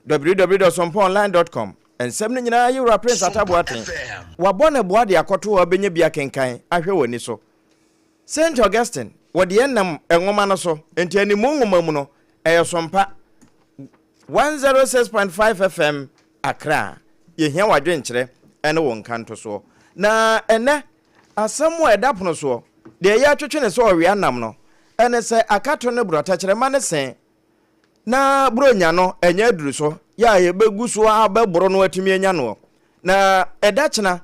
www.sompaonline.com and semni nyina yura prince atabuaten wabone boade akoto obenye bia kenkan ahwe woni so St Augustine wode enam enwoma no so enti animu nwoma mu no Sompa 106.5 FM Accra yehia wadwenkyere ene won kanto so na ene asemu edapono so de ya twetwene so owe anam no ene se akato ne brota kyere ma ne sen na bronya no enya duru so ya yebegu so abeboro no atimi enya no na edachena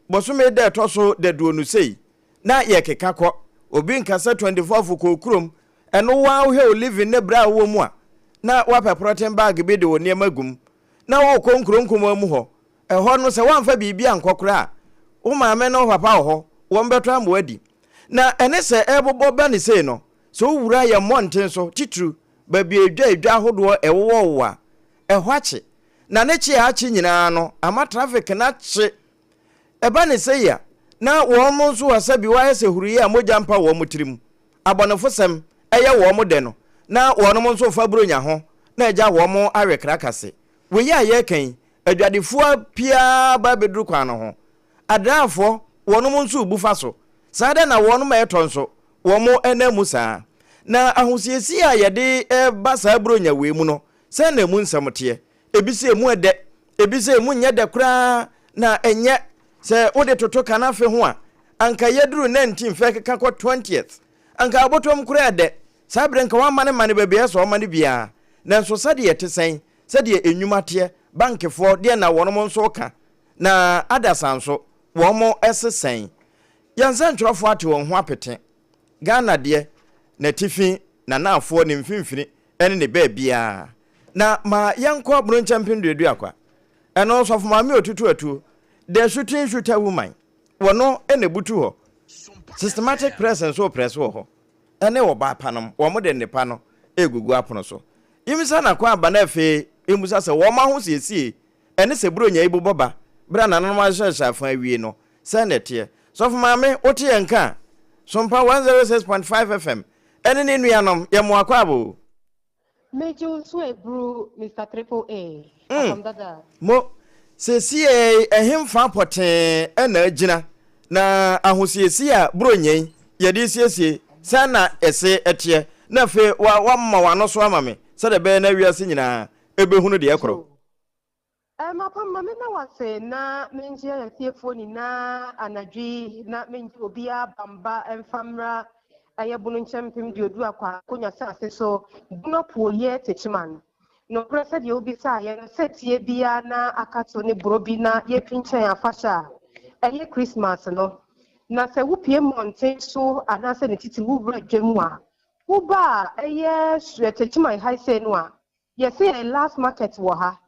bosume de toso de duonu sei na yekeka kọ obi nkasa 24 fuko krom eno wa wo he living ne bra wo mu a na wa protein bag bi de woni magum na wo konkronkom amu ho eho no se wanfa bibia nkokora wo maame no papa ho wo mbeto amwadi na ene se ebobo ba ne sei no so wura ya monten so titru babi edwa hodo ewo wa ehwache na ne chi achi nyina no ama traffic na chi eba ne sei ya na wo mo so wasabi wa ese huriye amoja mpa wo mutirim abonofosem eye wo mo de no na wo no mo so fa bronya ho na eja wo mo awekra kase we ya ye kan adwadefo pia ba bedru kwa no ho adrafo wo no mo so bufa so saade na wo no ma etonso wo mo enamu saa na ahosiesi a yede basa bronya we mu no se na mu nsamte ebise mu ede ebise mu nye de kura na enye se ode toto kana fe ho a anka yeduru 19 fe ka ko 20th anka abotom kura de sabre nka wa mane bebia so mane bia na so sade yete sen sade enwumate bankefo de na wonom nso ka na adasanso wo mo esesen yansan twerofo ate won ho apete Ghana de na tifi na naafo ne mfimfini ene ne baabia na ma yanko bron champion dedu akwa eno so fo me otutu atu the shooting shooter woman wono ene butu ho systematic presence so press ho ene wo ba panom wo mo de ne pa no egugu apono so imisa na kwa aba na fe emusa se wo ma ho siesie ene se bronya iboboba bra na no ma shasha fa awie no senete so fo ma me oti enka Sompa 106.5 FM ene ne nuanom ye mo akwa abo Meju so ebru Mr. Triple A Apam Dadaa mo sesie ehemfa pote ena agina na ahosiesi a bronyen ye de siesie sana ese etie na fe wa mma wano so amame se de be na wiase nyina ebehunu de ekoro Apam mame na wase na menji ya tiefo ni na anadwi na menji obia bamba emfamra ayebunu nchempim di odu akwa konya sase so buno poye techiman no presa di obi sa ye no setie bia na akato ne brobi na ye pinchen afasha eye Christmas no na se wupie monte so anase ne titi wubra dwemu a wuba eye techiman high say no a ye say last market wo ha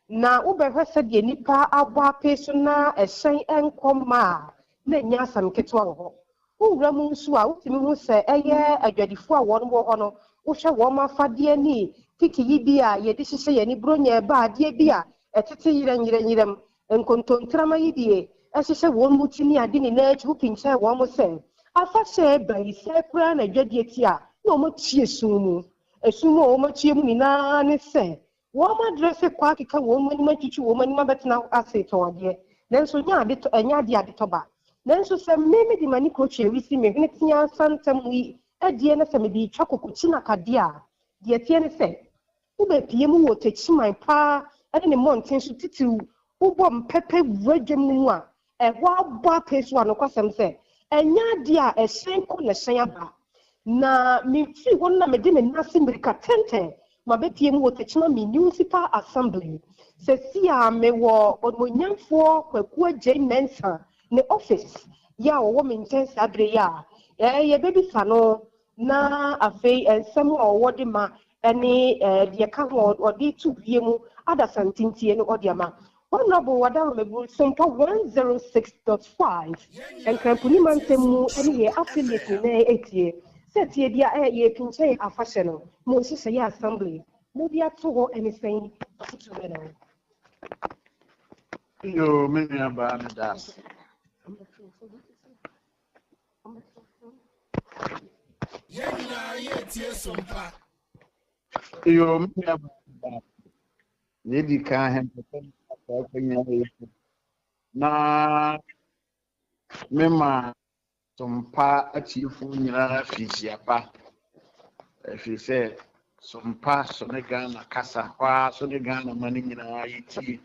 na ubehwe se de nipa abwa peso na ehyen enkoma na nya sam ketwa ho owura mu nso a wotimi hu se eye adwadifo a won wo ho no wo hwe wo mafade ni kiki yi bia ye de hihye ye ni bronya ba ade bia etete yiranyiranyirem enkontontrama yi bie ehihye won mutini ade ni na echu pinche wo mo se afa se bai se kura na adwadie ti a na o mo tie sumu esumu o mo tie mu ni na ne se Woma dresse kwa kika woma ni machuchu woma ni mabetna ase towade nanso nya ade toba nanso se meme di mani koche wisi me hene tia santam wi adie na se me di twakokuchi na kade a de tie ne se ube pie mu wo techiman pa ade ne monten so titiru ubo mpepe wradwam mu a eho abo apeso anokwasem se enya ade a ehyen ko na hyen aba na me fi won na me de me nase mirika tenten mabepie mu wotechima municipal assembly se sia me wo onmonyamfo kwaku Agyeiwaa ne office ya wo mentense abre ya ye bebi sano na afei ensem wo de ma ene de ka ho odi tubie mu adasantintie no odi ama honorable wadam mebu Sompa 106.5 enkrampuni mantemu ene ye affiliate ne etie setie dia ye pinche afashe no mo sise ya assembly mo dia to anything to me now yo me aba na das yo me aba Lady can have na mema Sompa atifu nyina fisiapa fi se Sompa so ne Ghana kasa kwa so ne Ghana mani nyina yiti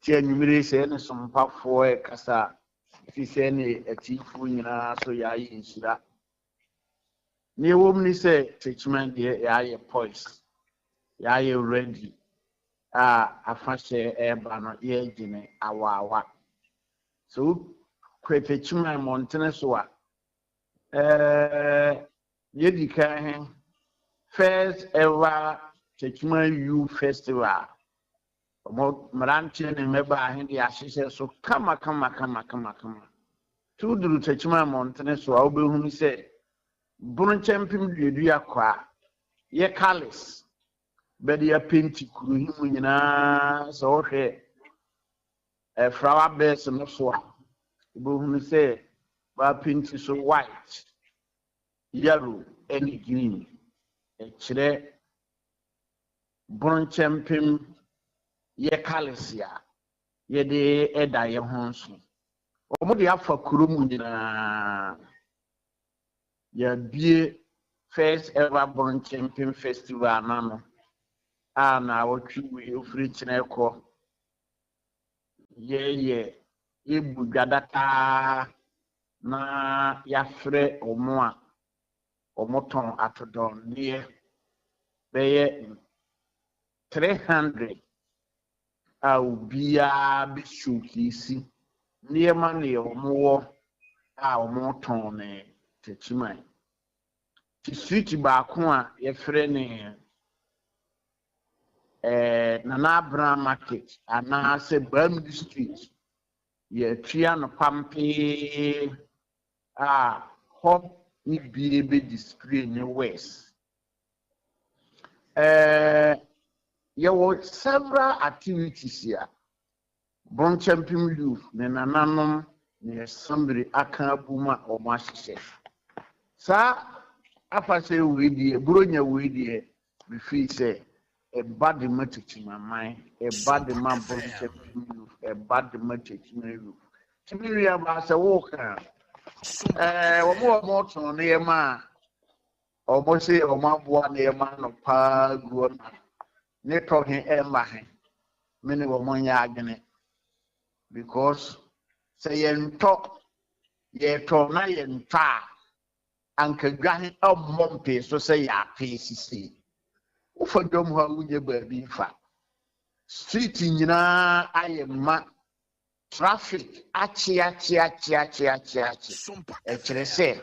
ti anwumire se ne Sompa fo e kasa fi se ne atifu nyina so ya yi nshira ne wom ni se treatment de ya ye poise ya ye ready afashe eba no ye gine awawa so kwetechuma montene so a yedi kan first ever techuma you festival mo maranche ne meba ahinde ahihye so kama tuduru techuma montene so a obehunu se bunu champion dudu akwa ye kalis bedi ya penti kuru himu nyina so hwe flower beds no so obehunu se ba penti so white yellow and green chire bon champion ye kalesia ye de eda ye honso omo de afa kurom nyina ya bie first ever bon champion festival nano na wotwi ofri chineko ye ibu gadata na yafre omoton atodon nie beye 300 ubia bishukisi nie mane omo omoton ne techimai ti street ba ko a yefre ne Nana Abraham market ana se Bamidi street ye tria no pampe hop ni be display ni west there were several activities here bon champion youth ne nananom ne somebody aka buma o mahye sa afase we die bronya we die we feel say a bad message my mind a bad man bon champion youth a bad message my youth timi aba se wo kan omo ton ne ma omo se omo aboa ne ma no pa guo na ne to he emba he mene omo nya agene because say yento ye to na yenta anka gwahe omompe so say ya pesi ufodom ha unye baabi fa street nyina ayema traffic achi ekere se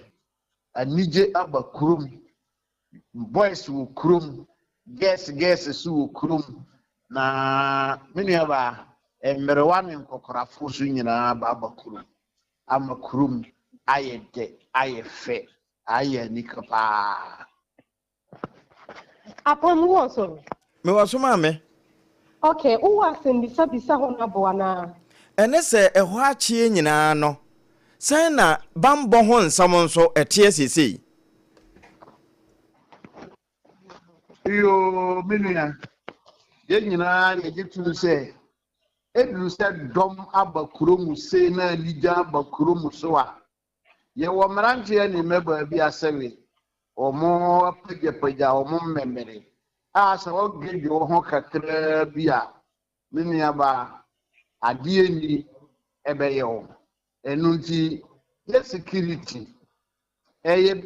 anije abakurum boys will krum guess su krum na mini aba emerewane nkokorafo su nyina abakurum amakurum ayede ayefe aye nikapa Apam wo me waso maame okay who was in bisa ho na bo na ene se eho achie nyina no sai na bambo ho nsam nso etie sisi yo minia ye nyina ye gitu se edru se dom abakurom se na lija abakurom so a ye wo mranche ne meba bi asewe omo apagepaja omo mmemmere asa ogege ho kakra bi a minia ba adie ni ebe yo enunti ye security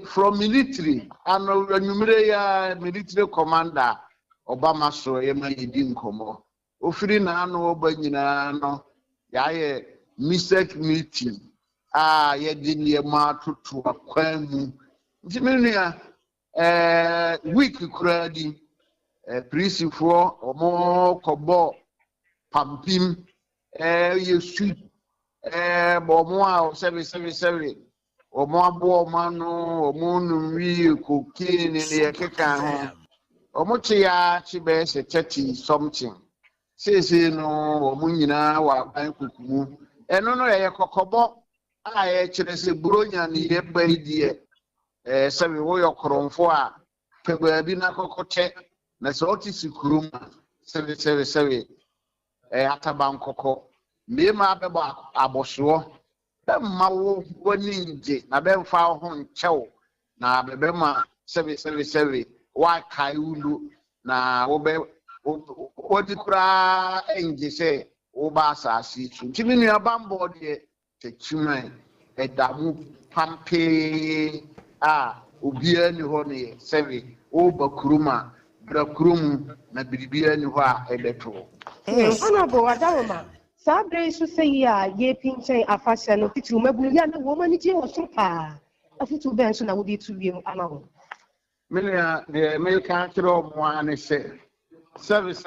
from military ano numere ya military commander Obama so ye ma yidi nkomo ofiri na ano oba nyina no ya ye misek meeting ye di ne ma tutu akwan mu nti menua week kura di principal omo kobo pampim ye sweet bo mo a 777 omo abo manu omo nwi cocaine ne ye keka ho omo chia chibe se 30 something say no omo nyina wa ban kukumu eno no ye kokobo a ye kire se bronya ne ye baidie sabi wo yokromfo a pegba bi na kokote na so otisi kuruma sabi atabankoko me ma beba aboso ma wo waninje na be mfa ho nchew na bebe ma sewe wa kaiulu na wo be wodi kura enje se wo ba asasi so ntimi nua bambo de techiman edamu pampe obia ni ho ne sewe wo bakuruma brakurum na biribia ni ho a ebeto Honorable Adama, Sabre so say ya ye pinche afasha no titu mabulu ya na woman je o Sompa afutu ben so na wo to bi amawo. Milia the American throw one say service.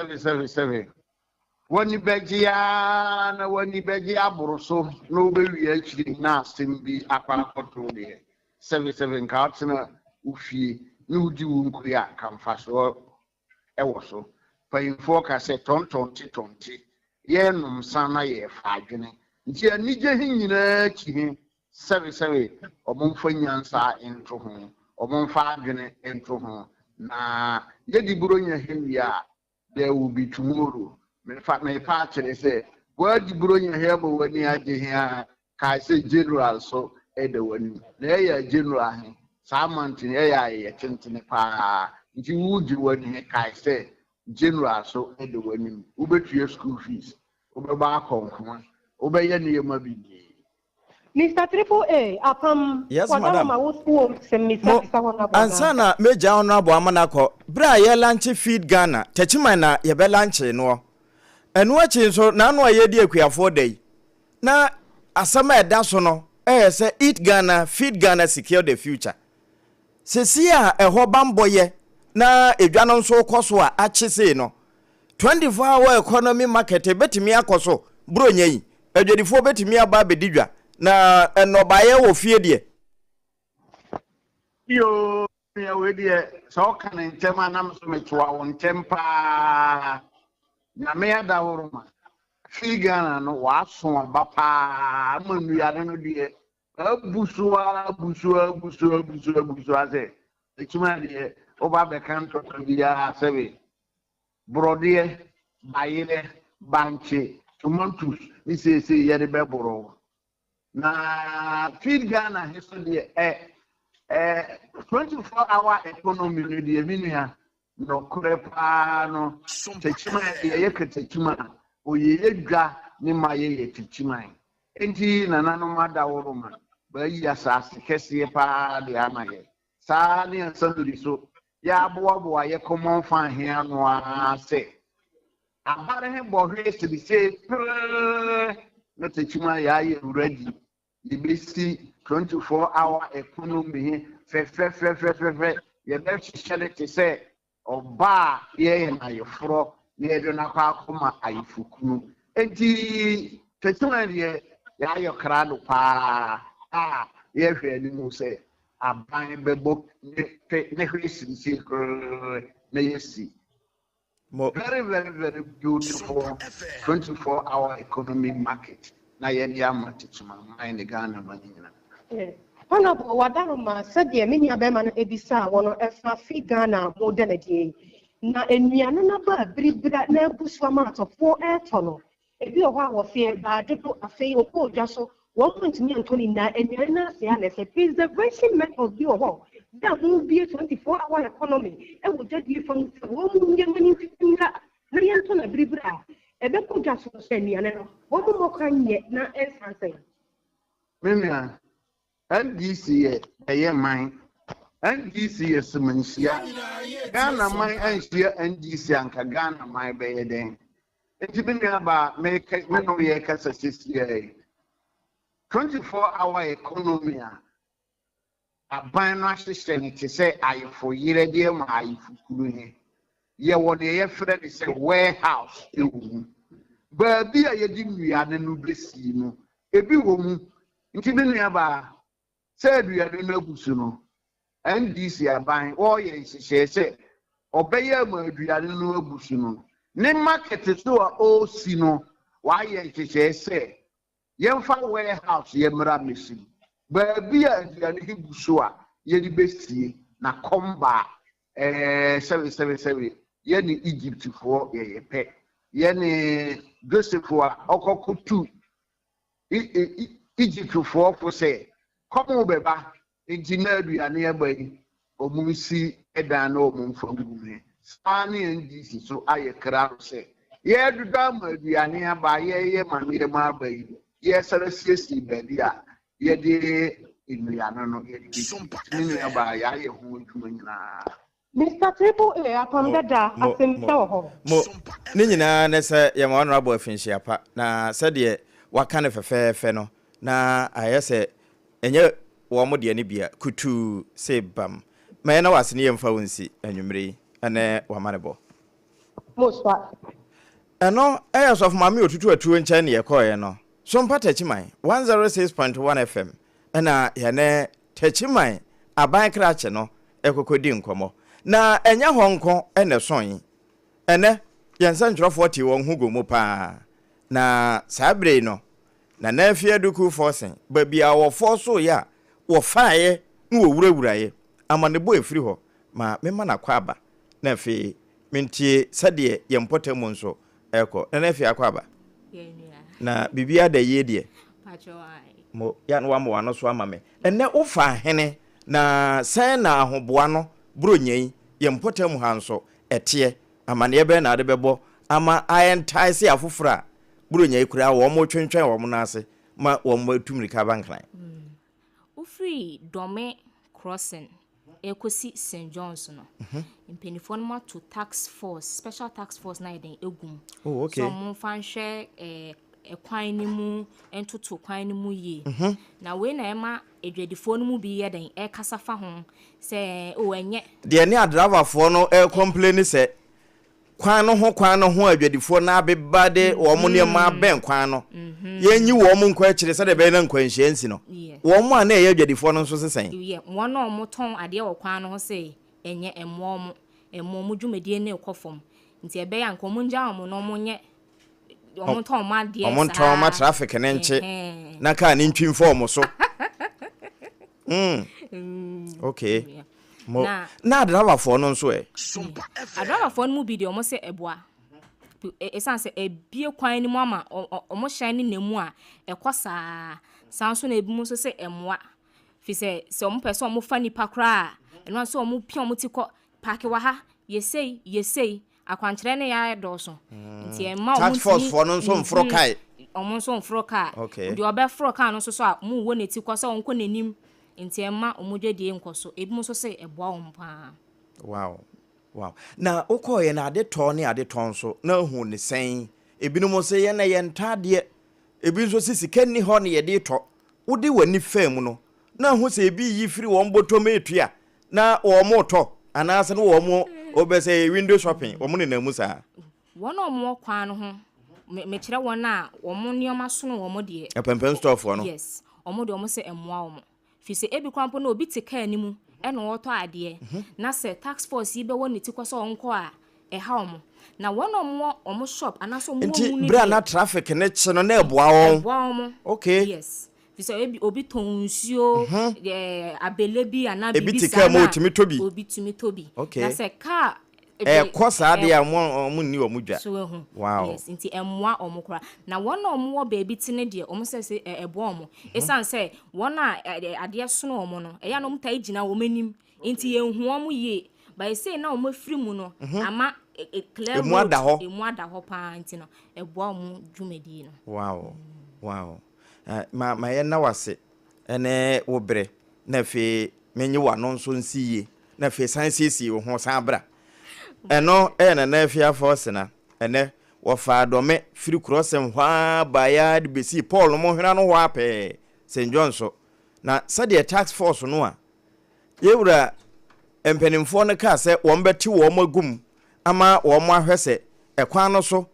Wani begia na wani begia buruso no be wi actually na simbi akwa control there. 77 cards na ufi no di unkuya kamfa so ewo so. Payinfo ka se tonti ye num sana ye fa adwene nti anije hinyina kihi 77 omomfa nyansa ento ho omomfa adwene ento ho na ye di buronya hewia there will be tomorrow me pa chere se wa di buronya he bo wani age hia ka se general so e de wani na ya general he samantin ye tentene pa nti wudi wani ka se general so e de wani ubetue school fees ubeba akonkoma ubeye ne yema bidi Mr. Triple A apam yes madam ansana meja honorable amanako bra ye lanche feed Ghana techima na ye be lanche no enu achi so na no ye di akuafo dai na asama eda so no say eat Ghana feed Ghana secure the future sesia eho bamboye na edwano nso koso a achese no 24-hour economy market betimi akoso bro nyi edwedifo betimi aba bedidwa na enobaye wo fie de yo ya we de so kan ntema na so metwa won tempa na me ada woruma figana no wa so aba pa manu ya no de abusu ase ekima de oba be kan to bia sebe brode bayile banche tomatoes ni se yere be boro na feed Ghana hiso de 24-hour economy no de minia no krepa no techima ye ketechima oye dwa ni maye techima enti nanano mada woroma ba yi asase kese pa de amaye sa ni ansanduri so ya boa ye common fan here no ase abare he bohwe se bi se no techima ya ye ready the basic 24-hour economy fe ye be shele te se oba ye na ye fro ye do na kwa akoma ayifukunu enti techima ye ya yo krado pa ye hwe ni mu se aban bebo ne hwesi si na yesi very beautiful 24-hour economic market na ye amatichuma in Ghana manina Honorable Wadaruma said the mini abema ebisa wono efa fi Ghana modern die na enuano na ba bribra na buswama to for etono ebi o wa fie ba dodo afei okodwa so 1.9 na enuana se ana se preservation method bi o ho that will be a 24-hour economy e wo jadi from wo mu nyamani fitinga na yento na bribra ebe kodwa so se enuane no wo mo kanye na ensanse Mimia NDC ye mine NDC semensia Ghana mine ensia NDC anka Ghana mine be den enti bi ba me no ye kasa sisi 24-hour economy aban no ahyehyɛ ne te sɛ ayefo yere de ma ayefo kuru he ye wo de ye frɛ de sɛ warehouse ewu ba bi a ye di nnuane no besi no ebi wo mu nti bi nua ba sɛ aduane no agusu no NDC aban wo ye nhyehyɛ sɛ obɛyɛ ma aduane no agusu no ne market so a o si no wa ye nhyehyɛ sɛ yemfa warehouse ye mra machine ba bi a aduane gusu a ye di besie na komba 777 ye ni Egypt for ye pe yene Joseph wa okokutu Egypt for say come obeba engineer aduane abai omunsi edan na omunfo gume sani ndisi so aye kra say ye duda ma aduane aba ye mamire ma abai ye sarasiesi bedi a ye de inuano no ye ni aba ya ye hu dwuma nyina Mr. Triple A Apam Dadaa asemta ho mo ni nyina ne se ye ma honorable afinhia pa na se de waka ne fefefe no na ayese enye wo mo de ne bia kutu se bam ma na wasene ye mfa wonsi anwumre ene wa manebo Mosfa eno eyesof mame otutu atuo nche ne ye koye no Sompa Tachiman 106.5 FM ena ye ne Tachiman aban krache no ekokodi nkomo na enya honko ene son ene yensa ntrofo ti won hugo mu pa na sabre no na nafia duku forcing babia wo forso ya wo faaye no wo wurawuraye amane bo efiri ho ma mema na kwaba na fe mentie sade yempotamu nso eko na nafia akwaba na bibia da yedie mo ya no wamo wano so amame ene ufa hene na sen na ahoboa no bronyei yempotamu hanso etie amane be na de bebo ama ayentaise afofra bronyei kura wo mo twentwen wo mo nase ma wo mo atumrika bankran ufri dome crossing ekosi St. John's no impenifo no to tax force special tax force na eden egum oh okay so mo fanhwe ekwan ni mu entoto kwan ni mu ye na we na ema edwadifo no mu bi ye den e kasafa ho se o enye de ne adraverfo no e complain se kwan no ho adwadifo na abebade wo mo ne ma ben kwan no yenyi wo mo nkwa akire se de be na nkwanhyiansi no wo mo na ye adwadifo no nso sesen ye won no mo ton ade wo kwan no ho se enye emo mo dwumadie ne ekofom nti ebe ya nkomo nja mo no mo nye omo ton ma de omo ton ma traffic ne nche na ka ni ntwin form so okay mo na adraverfo no nso adraverfo no mu bi de omo se eboa esanse ebie kwan ni mu ama omo hyan ni nemu a ekosa sanso na ebi mu so se emwa fi se omo pese omo fa nipa kra eno so omo pia omo ti ko park wa ha yesei akwankyere ne ya doso nti emma omo task force for no so mfro kai omo so mfro kai de obe fro kai no so a mu wo neti ko so onko nanim nti emma omo dwedie nkoso ebi mu so se eboa ompa wow na okoye na ade to ne ade ton so na hu ne sen ebinom se ye na ye ntade ebi nso sisi ni ho ne ye de to wode wani fam no na hu se ebi yi firi wo mbotom etua na wo mo to anase no wo mo obese window shopping wo mo ne namu sa wono mo kwan no ho me kire wona wo mo nioma so no wo mo de epempem store for no yes wo mo de wo mo se emwa wo mo fi se ebi kwampo na obi tika animu eno woto ade na se tax force yi be woni ti kwaso onko a ha omo na wono mo omo shop anaso mo mu ni bra na traffic ne che no na eboa won okay yes fi se obi tonsuo abelebi ana bibi tika mo timi tobi obi timi tobi okay. na se car kosa ade a mo ni omo dwa so wow yes nti emwa omo kra na wona omo wo baby tine de omo se ebo omo esan se wona ade sono omo no eya no mta igina wo manim nti yenhu omo ye by say na omo firi mu no ama clear emu ada ho pa nti no ebo omo dwumadi no wow ma ye na wase ene wo bre na fe menyi wa no nso nsiye na fe sansisi wo ho san bra eno na afia force na ene wo fa dome free crossing hwa baya de besi Paul mo hwena no hwa pe St. John so na sade tax force no a yewura empenimfo no ka se wo mbeti wo magum ama wo mo ahwese ekwan no so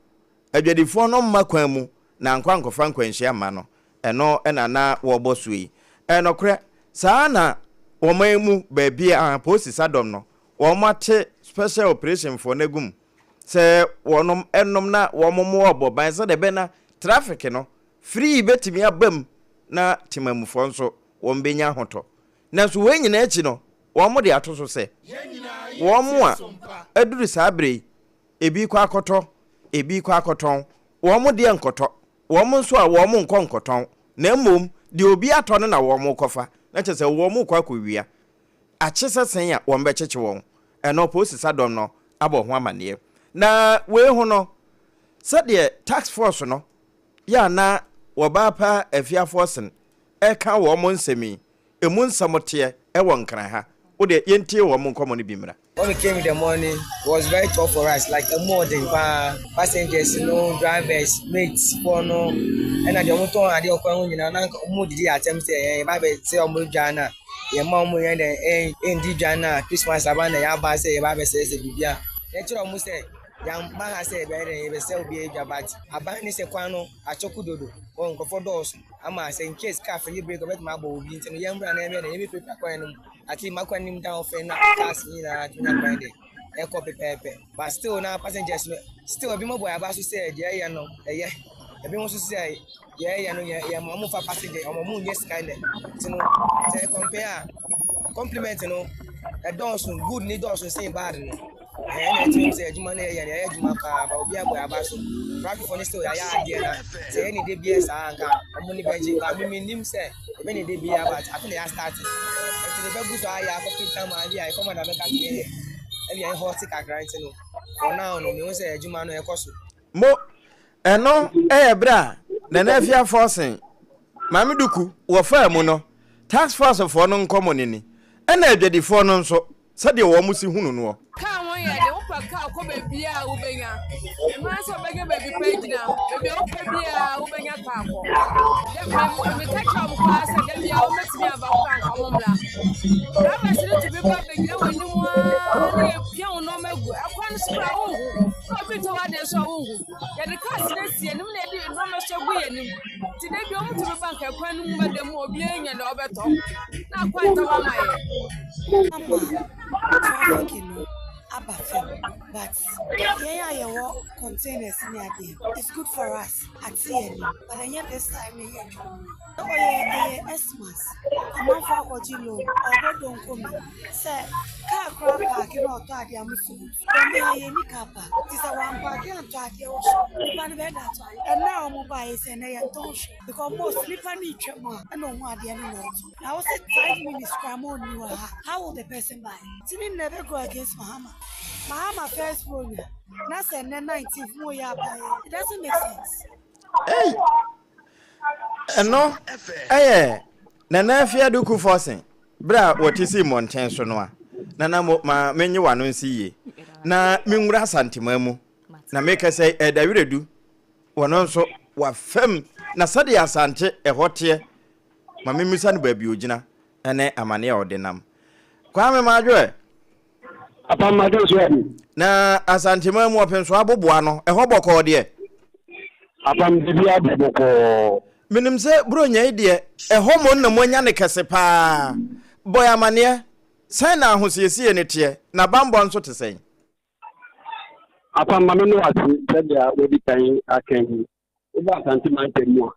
adwadifo no mma kwan mu na nkwankofa nkwanhia ma no eno na wo bosui eno kre saa na wo mamu ba bia posi sadom no wo mate special operation for negum se wonom enom na wo momo oboban se de be na traffic no free betimi abam na timamufo nso wo mbenya hoto na so wenyina echi no wo mo de atoso se wo mo a aduru sabre ebi kwa akoto ebi kwa akoton wo mo de enkoto wo mo nso a wo mo nko nkoton na mmom de obi ato no na wo mo kofa na chese wo mo kwa kowia achese sen ya wo mbecheche won eno posisa dom no abo ho amane na we hu no sade tax force no ya na wo ba pa afia force eka wo mo nsemi emu nsamote e won kran ha wo de yentie wo mo nkomo no bimra. When we came in the morning, it was very tough for us, like a morning passengers, drivers, mates, and the motor and the Okwan, attempt say, Jana, your mom, and Jana, Christmas, Savannah, Yaba say, Baba says, Bibia. Natural almost say, young man has said, very sell behavior, but a ban is a quano, a chokudodo, or for doors. Ama say, in case cafe, you break a my bowl, and young man, and every paper coin. I think my coin down for now, cast me that a copy paper. But still, now passengers still a bit more boy about to say, yeah, no, yeah. A bit more to say, yeah, no, yeah, Mamma for passenger, or moon, yes, kind of. So, say, compare, compliment, a Dawson, good need Dawson, same bad. And I say, Jumane, and Jumaka, about Bia Basso, Rocky for still, I say any DBS, I'm only Benji, I mean, him say, many DBS, I think they are starting. The baby so I have time I come and make again. And I hot sick no. For now no me say adwuma no ekoso. Mo eno bra na na afia forcing. Mami duku wo fa mu no. Tax force for no nkomo ni. Ena adwadi for no nso sade wo mu si hunu no. Ka won ye de wo pa ka ko baby a wo benya. E ma so bega baby page na. Baby o pa bia wo benya ka ko. Me ka cha mo kwa sa de bia wo metimi aba ko an ko mla. Da ba sire to be ba benya wani mu a pia wo no magu. Akwan so ba wo hu. Ko bi to wa de so wo hu. Ya de ka sire sie nim na de no me so gu ye nim. Ti de bi o mu to be bank akwan nu ma de mu obi enya na obeto. Na akwan to ma ye. But yeah, containers it's good for us at CN. But I this time Xmas. I'm on for Gilo, or don't come. Sir, car crab parking or Tadi Amusu. This is a one parking and Tadi Ocean. And now mobile is an air tosh because most slipper need I don't want the animal. I was at 5 minutes cram on you. How will the person buy? Timmy never go against Mahama first phone. That's a 19th more. It doesn't make sense. Hey, no, Nana Fia Duku forcing. Bra, what is him on chance no? Nana ma menu one see na Mimra Santimemu. Na make us say, a Davidu. One also wa fem na Sadia Sante a hot year. Mammy Musan baby Ujina, and a mania or denam. Kwame Madre. Apam Dadaa Na asantima mu open so aboboa no e hoboko de Apam Dadaa boboko minim se bronya ide e homo na monya ne kese pa boy amane sai na ahosiesie ne te na bambo nso te sen Apam mame no ati sadia wodi kan akan uba santima temu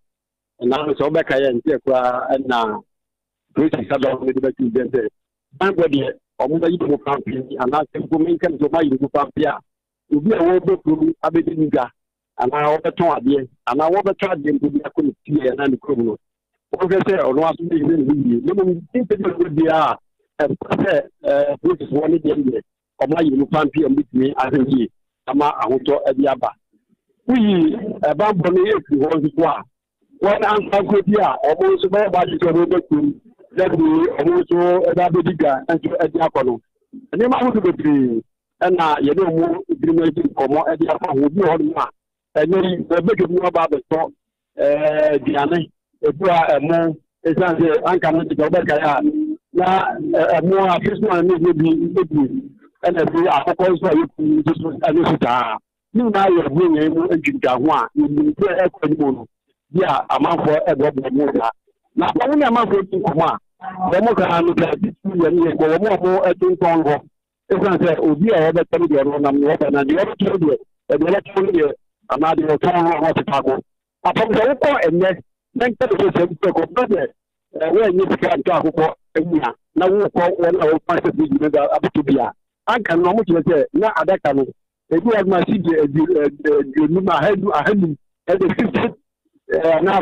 na so obeka ye ntie kwa na British Sabbath with the Tuesday bangodi omuba yipo pampi ana tempo menkan so mai yipo pampi a obi a wo bekuru abedinga ana wo beton ade ana wo beton ade mbi akoni tie na ne krom no o gese ono aso bi ni no mo tinte de bi a British woni de omuba yipo pampi ambitimi azengi ama ahoto ade aba uyi bambo ne yeku ho nso a wona ansa ko bi a omo so ba di so bekuru Zabi omuso edabediga antu edi akono ani ma hu bebri na ye no mu idrimeti komo edi akono bi ho ma eni bebege mu ba beto diane ebua emu esanze anka no de obeka ya na emu afisma ni bi ena bi akoko so ayi so ani suta ni na ye bu nye mu ejinga ho a ni bi ekwani mu no bia amanfo ebobo mu da na kwa ni amanfo ti kuma demo ka no ka bitu ye ni ko mo etun ho esanse obi a obe tani de ro na mo na de o to de e de tani de ana de o ton ho ti pago apom se ko enne nan ta de se ko de we ni ka ta akoko ewia na wo ko wona wo pa se bi da abutu bia anka no mo ti se na adaka no ebi wa ma si de ni ma ahani e de 50 na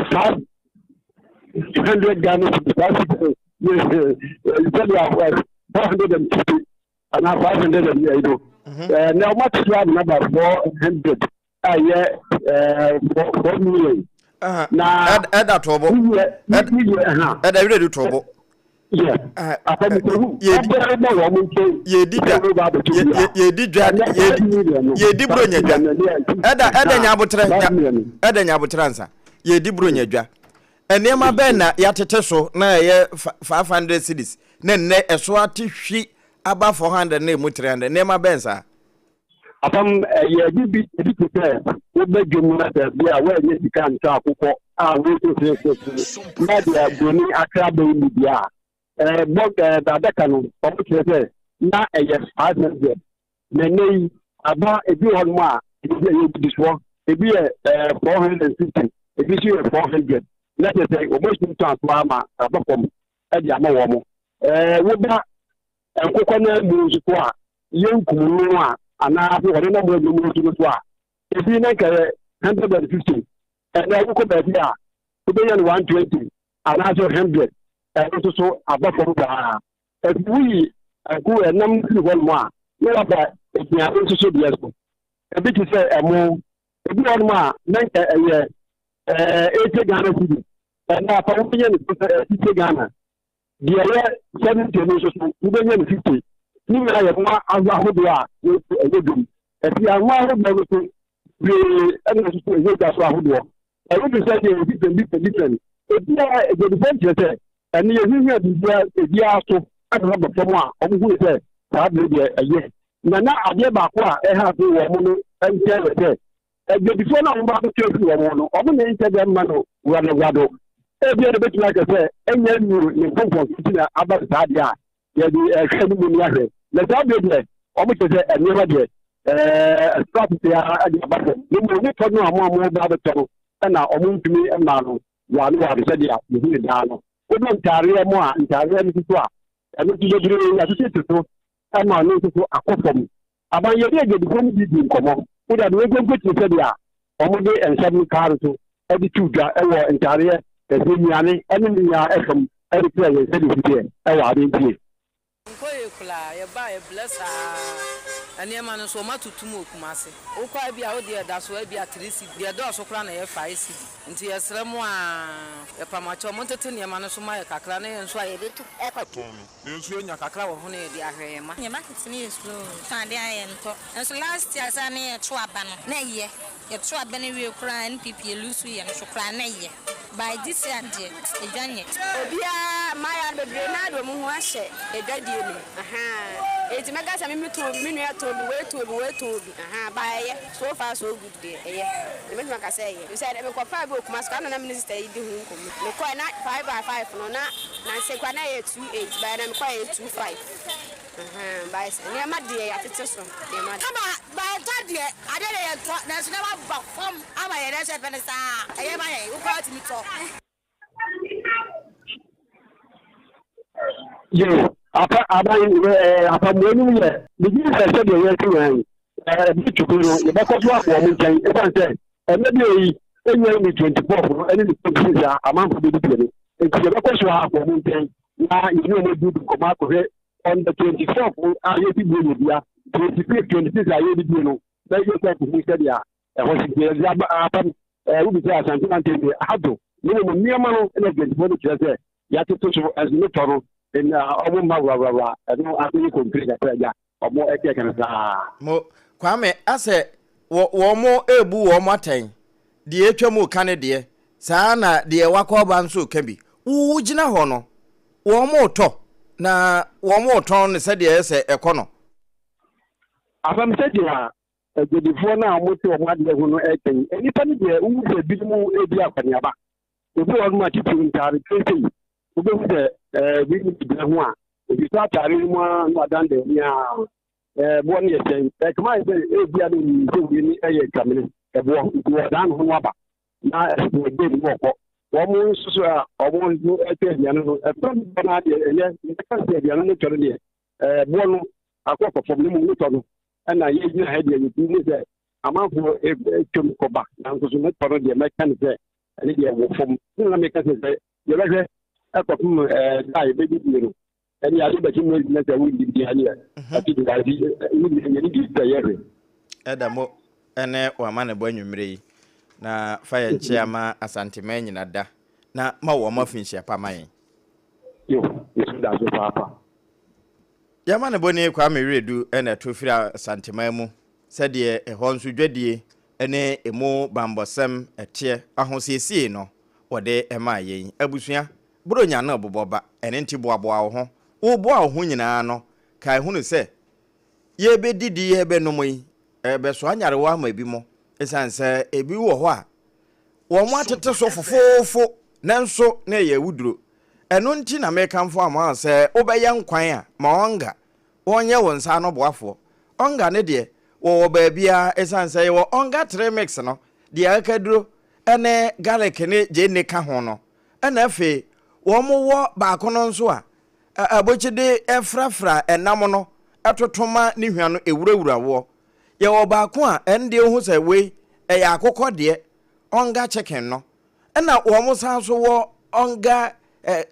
500 Ghana cedis you tell you 450 and 500 and you know now what is number 400 4 million na that trouble that really do trouble yeah Apam ye di bro nya botransa ye di bro nya dwa enema ben na yatete so na ye 500 cedis na ne eso atehwi aba 400 na emu 300 enema ben sa Apam ye bi prepare wo bedwum na da bia wa nye sika nta akokɔ a wo so na dia broni akra be ni bia bog da no o kire na ye 500 na nei aba ebi hon mo a ebi ye diswo ebi 450 ebi si 400 na te say o mo shi nta akwa ma abafom e dia ma wo mo wo ba nkokɔ na mu nsuko a yenkum no a ana fi wani na mo mu so a ebi na kare 150 and I go back here to be 120 and also 100 and so above that if we go and nam one more no about if you are so yes a bit to say more if you want more na 80 Ghana cedi and now for me to 50 Ghana the year 70 so we be 50 ni na ya ma azahodo a edum if you are more about we and so you guys azahodo I want to say different. If you are a different, and you hear the so I don't have a former, who say, a year. Now, I get back what I have to woman and tell it. And before now, I'm about to tell you a woman, I'm going to enter them, man, Wado. Every other bit like I said, and then you come from about that, yeah, the academy. Let's have it. Almost say, and never get stop there. You will not know more about the trouble. Na omuntumi emano wa no wa de dia mehu ne da no wo ntare mo a ntare ne tutu a eno tujodire ya tutu ama no tutu akofom aban ye de gedikom di nkomo wo da we gongo ti se dia omude ensam kar to e di tuja e wo ntare e de nyane ene ni ya efam e de play se di fitie e wa de ntie nkoye kula ye ba e blessa aniema no so matutum okumase wo kwa bia wo de da so bia 3 de do so kra na ye 5 nti yesrem a e pamacho montete niema no so ma ye kakra na ye nso a ye betu e kwatom ne nso nya kakra wo ho na ye de ahwe ma nye market ni yesu tan de aye nto nso last year sa na ye to aba no na ye to aba na wie kra npp lusu ye no so kra na ye by this year de edwane obia maya bebre na do mu ho ahye edadie ni eti mega sa mi to minu ya to we to by so far so good there e me maka say you said me ko fa be okuma so na minister yi di hu nkomu me ko na 5 by 5 no na se kwa na 28 by na me ko 25 by se ni ma de ya tete so de ma kama by that de ade le to na so na ba form ama ye na se pe sa e ma ye wo ko ti mi to yo apa mwenu ye bigi se de ye tuwan bi tukuru ye ba ko so afọ mu nkan e ban se na bi yi enye ni 24 eni ni 26 amamfo bi bi ni e ku ye ba ko so afọ mu nkan na you know do ko ma ko he on the 24th aye bi bi bia 26 aye bi bi no na ye ko ku se dia e ho si ye apa wo bi se asante man te ado ni mo niema no na 24 kire se ya to so as no toro in omo magwa no akuni complete aja omo eke kan sa mo kwame ase wo mo ebu wo mo aten de etwa mu kan de saa na de wakoba nso ka bi wo gina ho no wo mo to na wo mo ton ne se de ese ekono afam se dia egedifo na mo te o ma de ho no eten enipa ni de wu se bi mu ebi akwaniaba obi wo ma tipu ntare kente obi wu de bi ni bi ho a obi sa tare mu no adande ni a bo ni eten kama ise ebi ade ni so bi ni eye kamene bo dan ho aba na de bi mo ko wo mu susu a obo ndu ete bianu no efam na de eye ka se bianu no tore de bo no akọ fọfọm ni mu no tore ɛna yɛgyina ha deɛ yɛtumi ne sɛ amanfoɔ twam kɔba nanso so mɛtɔ no deɛ mɛka ne sɛ ɛne deɛ wɔ fam na meka sɛ yɛbɛhwɛ ɛkɔpem da yɛbɛdi die no ɛne ade bɛkyi mu na sɛ wodi bia ne ati de ade yɛne di sɛ yɛhwɛ ɛda mo ɛne wama ne bɔ anwummere yi na fa yɛ nkyea ma asantema nyina da na ma wɔ ma finhyia pa ma yɛn yo yɛsu da so paapa yɛma ne bɔ ne kwa meredu ɛna to firi asantema mu sɛdeɛ ɛhɔ nso dwadie ɛne emu bambɔsɛm ɛteɛ ahosiesie no wɔde ɛma yɛn abusua bronya na bobɔba ɛne nti boaboa wo ho wo boa wo ho nyinaa no kai hunu sɛ yɛbɛdidi yɛbɛnom yi ɛbɛso anyarewa ma bi mo ɛsan sɛ ebi wɔ hɔ a wɔn atete so fofofo nanso na yɛ wuduro ɛno nti na mekamfo ama sɛ wobɛyɛ nkwan a ma ɔnga wɔnyɛ wo nsa no boafoɔ ɔnga ne deɛ wɔwɔ baabia ɛsan sɛ yɛwɔ ɔnga 3 mix no deɛ akaduro ɛne garlic ne gye ka ho no ɛna afei wɔn wɔ baako no nso a abokyide ɛfrafra ɛnam no ɛtotoma ne hwa no ewurawura wɔ yɛwɔ baako a ɛnde ho sɛ wei ɛyɛ akokɔ deɛ ɔnga chicken no ɛna wɔn san so wɔ ɔnga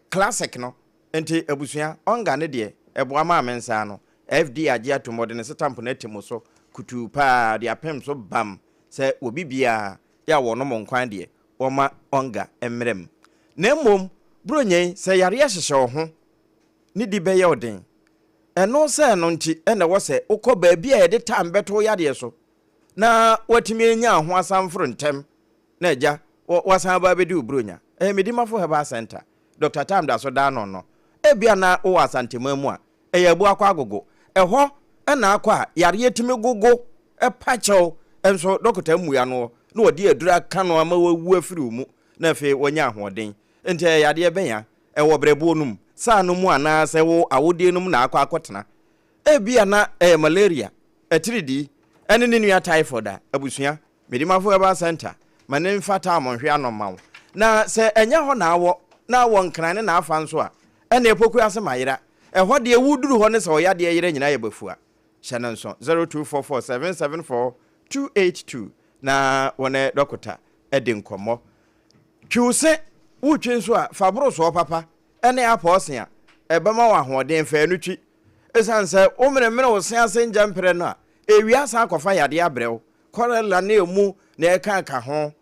classic no enti abusua ɔnga ne deɛ ɛboa ma amensa no fd agye atomode ne stamp na timo so kutu pa de apem so bam sɛ obi bia ya wɔ no mo nkwan deɛ wɔma ɔnga emrem na mmom bronyen sɛ yare hyehyɛ wo ho ne di bɛyɛ ɔden ɛno sɛ no nti ɛna wɔ sɛ ukɔ baabi a yɛde tam bɛto yadeɛ so na watimi anya ho asamforo ntɛm na agya wasan ba bɛdi ubronya medimafo heba center Dr. Tam da so da no ebia na wo asantema mu a eyabu akwa agogo ɛhɔ ɛna akwa a yare yetimi gogo ɛpakyɛw enso Dr. Muya no na wɔde adura ka no ama wawu afiri mu na fe wonya ahoɔden enti yade bɛnya ɛwɔ brɛbo num saa no mu ana sɛ wo awode num na akwa akotena ebia na malaria ɛtiridi ɛne ne nua typhoid a abusua medimafo heba center mane mfata amonhwe anomawo na sɛ enya hɔ na awɔ na won kran na afa nso a ɛna epoku ase mayira ɛhɔ de ewuduru hɔ ne sɛ ɔya de yire nyina yɛ bafua hyɛ no nso 0244774282 na wone dokota ɛde nkɔmmɔ twuse wutwe nso a fabro so papa ɛne apɔse a ɛbɛma wɔ ahoɔden fa no twi esan sɛ omremre wo sen ase njampere no a ewia sa akɔfa yade abrɛw kɔrela na emu na ɛka ho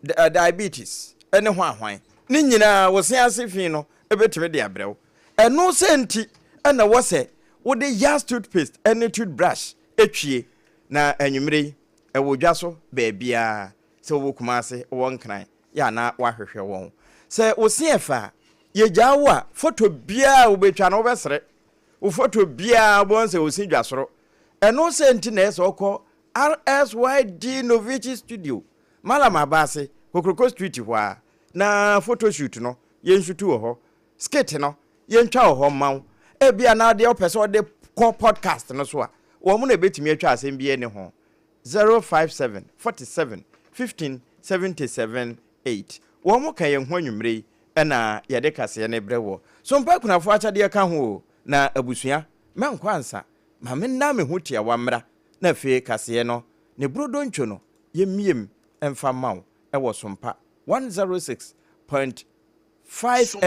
diabetes ɛne ho ahwan ne nyina wo sen ase fi no ebetime de abrɛw ɛno senti ɛna wɔ sɛ wo de Yas toothpaste ɛne toothbrush etwie na anwumre ɛwɔ dwa so baabia sɛ wo kuma ase wo nkran ya na wahwehwɛ wɔn sɛ wo sen ɛfa yegya wo a photo bia wo betwa no wo bɛsere wo photo bia bo sɛ wo sen dwa soro ɛno senti na ɛsɛ okɔ RSYD Novici Studio Malama Base Kokroko Street hɔ na photo shoot no yenshutu wɔ hɔ skit no yentwa wɔ hɔ maw ebia na de opese de call podcast no so a wo mu na betimi atwa asɛm bia ne ho 057 47 15 77 8 wo mu kan yɛn ho anwumre ɛna yɛde kase ne brɛwɔ so mpa kunafo akyade ka ho na abusua menkwansa ma menna me ho tia wamra na fe kase no ne brodo ntwo no yemiem emfa maw ɛwɔ Sompa 106.5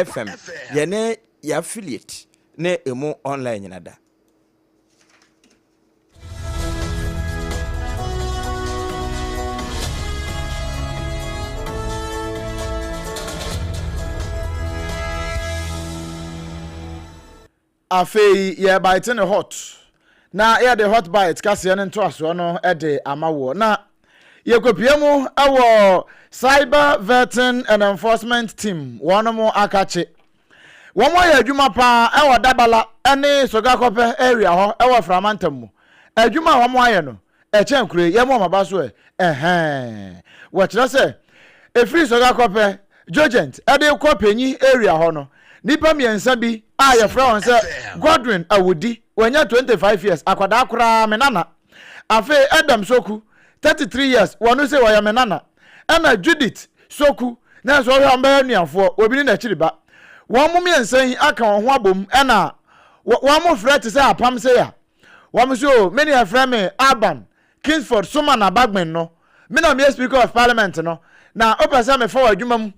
FM yene ya affiliate ne emu online nyina da afei ye bite ne hot na ye the hot bite kase ne nto aso no e de amawo na ye kopie mu awo cyber vetting and enforcement team one mo akache one mo ya adwuma pa e wo dabala ene sogakope area ho e wo framantam mu adwuma wo mo aye no e chenkure ye mo maba so wo kire se e free sogakope judgent e de kopenyi area ho no nipa miensa bi a ye fra won se Godwin Awudi wanya 25 years akwada akura menana afi Adam Soku 33 years wonu se waya menana ena Judith Soku na so hwa mba nuafo obi ni na chiriba won mu miensa yi aka won ho abom ena won mu fra te se apam se ya so many a friend Apam Kingsford Suma na Bagman no me na me speaker of parliament no na opese me forward adwuma mu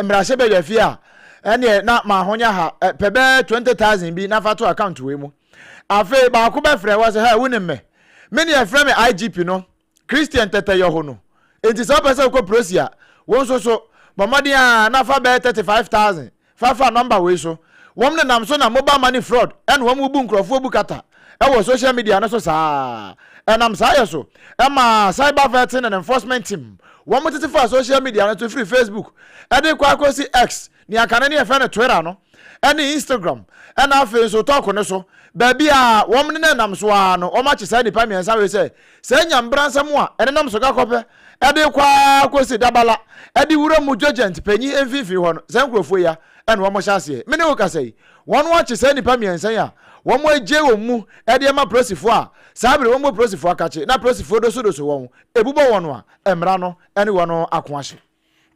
mrahye be yafia ene na ma honya ha pebe 20,000 bi na fato account we mu afi ba ko be frɛ was ha woni me many a friend IGP no Christian tete yo ho no enti so opese ko prosia won so mamadi a na fa be 35,000 fa number we so wom ne nam so na mobile money fraud and wom bu nkrofo bukata social media no so saa enam saa yeso ma cyber vetting and enforcement team wom tete for social media no to free Facebook e kwa akosi X ni akane ne efe ne Twitter no ene Instagram ena afi so talk no so baby a wom ne nam so a no o ma che sai ni pa miensa we say nyambra nsam a ene nam so ga kope e kwa akosi dabala e wura mu judgment panyi emfifi ho no sai nkrofo ya ene wom hyase me ne wo ka sai won wa che sai ni pa miensa ya wọ́n mú ẹjẹ́ wọ́n mú ẹ̀dí ẹ̀ má prọ́sìfọ́ à sábìrì wọ́n mú prọ́sìfọ́ àkàchẹ́ náà prọ́sìfọ́ dọ́sọ̀dọ́sọ̀ wọ́n ebúbọ̀ wọn a ẹ̀mìrà no ẹni wọn akun ahyẹ.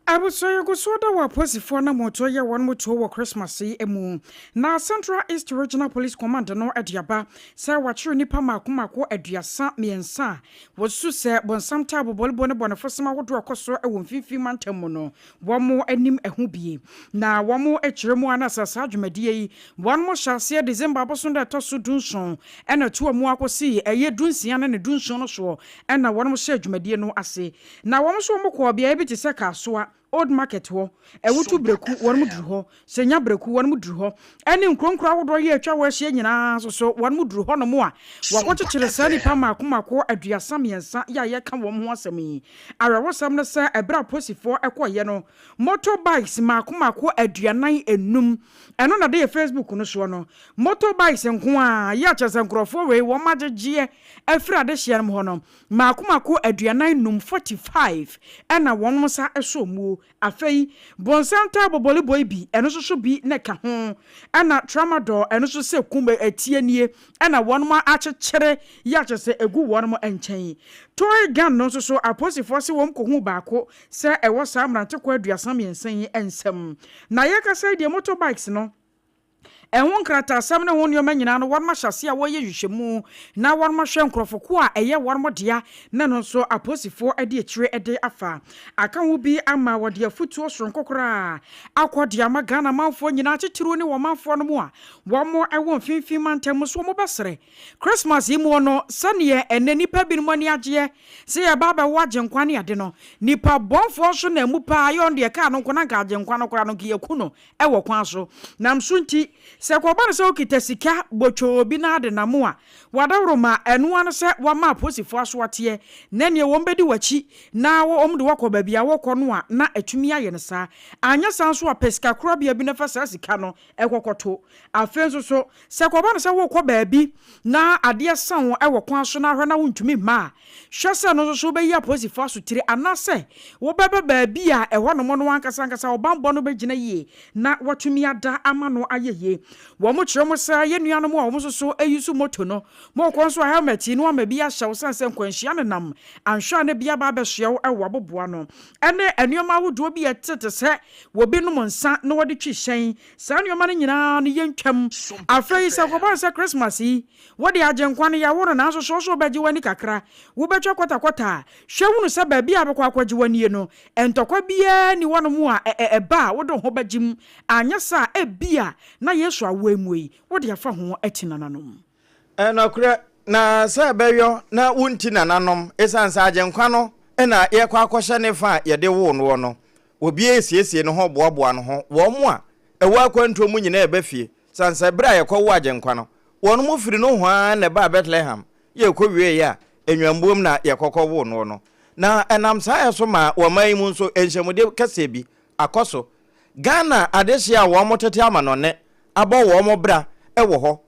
Abusoye gusoda wa posifor na moto ye won moto wo Christmas emu na Central East Regional Police Command no adiaba se wa chiro nipa makomako aduasa miensa wosu se bonsam tabo bolbo ne bonafosema wodo akoso ewo mfifi mantam no womo anim ehu bie na womo echiremu anasasa adwumadie yi won mo hyase December abosonda toso dunson ena tuo mu akosi eye dunsia na ne dunson no so ena won mo hye adwumadie no ase na womo so mo ko bia bi te se kasoa Old market ho ewutu breku won mu duru ho senya breku won mu duru ho ene nkronkro awodo ye atwa wa hye nyina so won mu duru ho no mo a wakokyekere sa nipa makomako aduasa miensa ya ye ka won ho asemi awewosam no sa ebra posifo ekoye no motorbikes makomako aduanan enum eno na de Facebook no so no motorbikes nko a ya kyese nkrofo we won magegye afira de hye no ho no makomako aduanan num 45 ena won mo sa eso mu afei bonsanta bobole boy bi eno so bi ne ka ho ana tramadol eno so se kumbe atienie ana wonma akyekere ya kyese egu wonmo enchen toy gan no so aposifo se wom ko hu baako se ewo sa amrante kwa aduasa miensen ensem na yakasa de motorbikes no ehun krata sam ne won yoma nyina no won ma hyase a woye hwehwemu na won ma hwe nkrofoko a eye won mo dia na no so aposifo ade akire ede afa aka wo bi ama wode afutuo sonkokora akodia magana manfo nyina akyekyiro ne wo manfo no mo a wo mo ewo mfimfi mantem so mo besere Christmas yimu no sane ene nipa bi mo ni agye se ya baba waje nkwa ne ade no nipa bonfo so na mu pa yon de ka no nkona ga agye nkwa no kora no giyeku no ewo kwan so na msunti se kwabane se okita sika bocho bi na ade na mo a wadawroma enu an se wa ma posifo aso ate na ne wo mbedi wachi na wo omde wakoba bia wo kono a na atumi aye ne sa anya san so apeska kro bia bi na fa sa sika no ekokoto afenso so se kwabane se wo koba bi na ade san wo ewo kwan so na hwe na wontumi ma hwese no so be ya posifo aso tire anase wo bebe ba bi a eho no mo no ankasa obambo no begina yie na watumi ada ama no ayeye wo mo kyerɛ mo sa ye nuanom a wo so eyusu moto no mo kon so helmet ni wa ma bi a hyew sanse nkwanhia ne nam anhwa ne bia ba be hyew ewo aboboa no ene anuoma wodo bi etete se wo bi no nsa na wode twi hyen sa anuoma ne nyina ne yentwam afei se ko ba se Christmas yi wode agenkwa ne ya woro na so beji wani kakra wo betwa kwata hwewu no se ba bia be kwa akwaji wani no entokwa bia ni wono mu a eba wode ho bagim anya sa ebia na yesu awemui wode afa ho atinananom enokre na sa beyo na wunti nananom esansa agenkwa no na ye kwa akwhye ne fa ye de wo no no obi esiesie no ho boaboa no ho wo mu a ewa akwanto mu nyina ebafie sansa bra ye kwa wo agenkwa no won mu firi no ho a na ba Bethlehem ye ko wie ya enwambuom na ye kokko wo no no na enam sa ye so ma wo mai mu nso enhyemude kase bi akoso Ghana adehia wo motete amanone abo wo mo bra ewo ho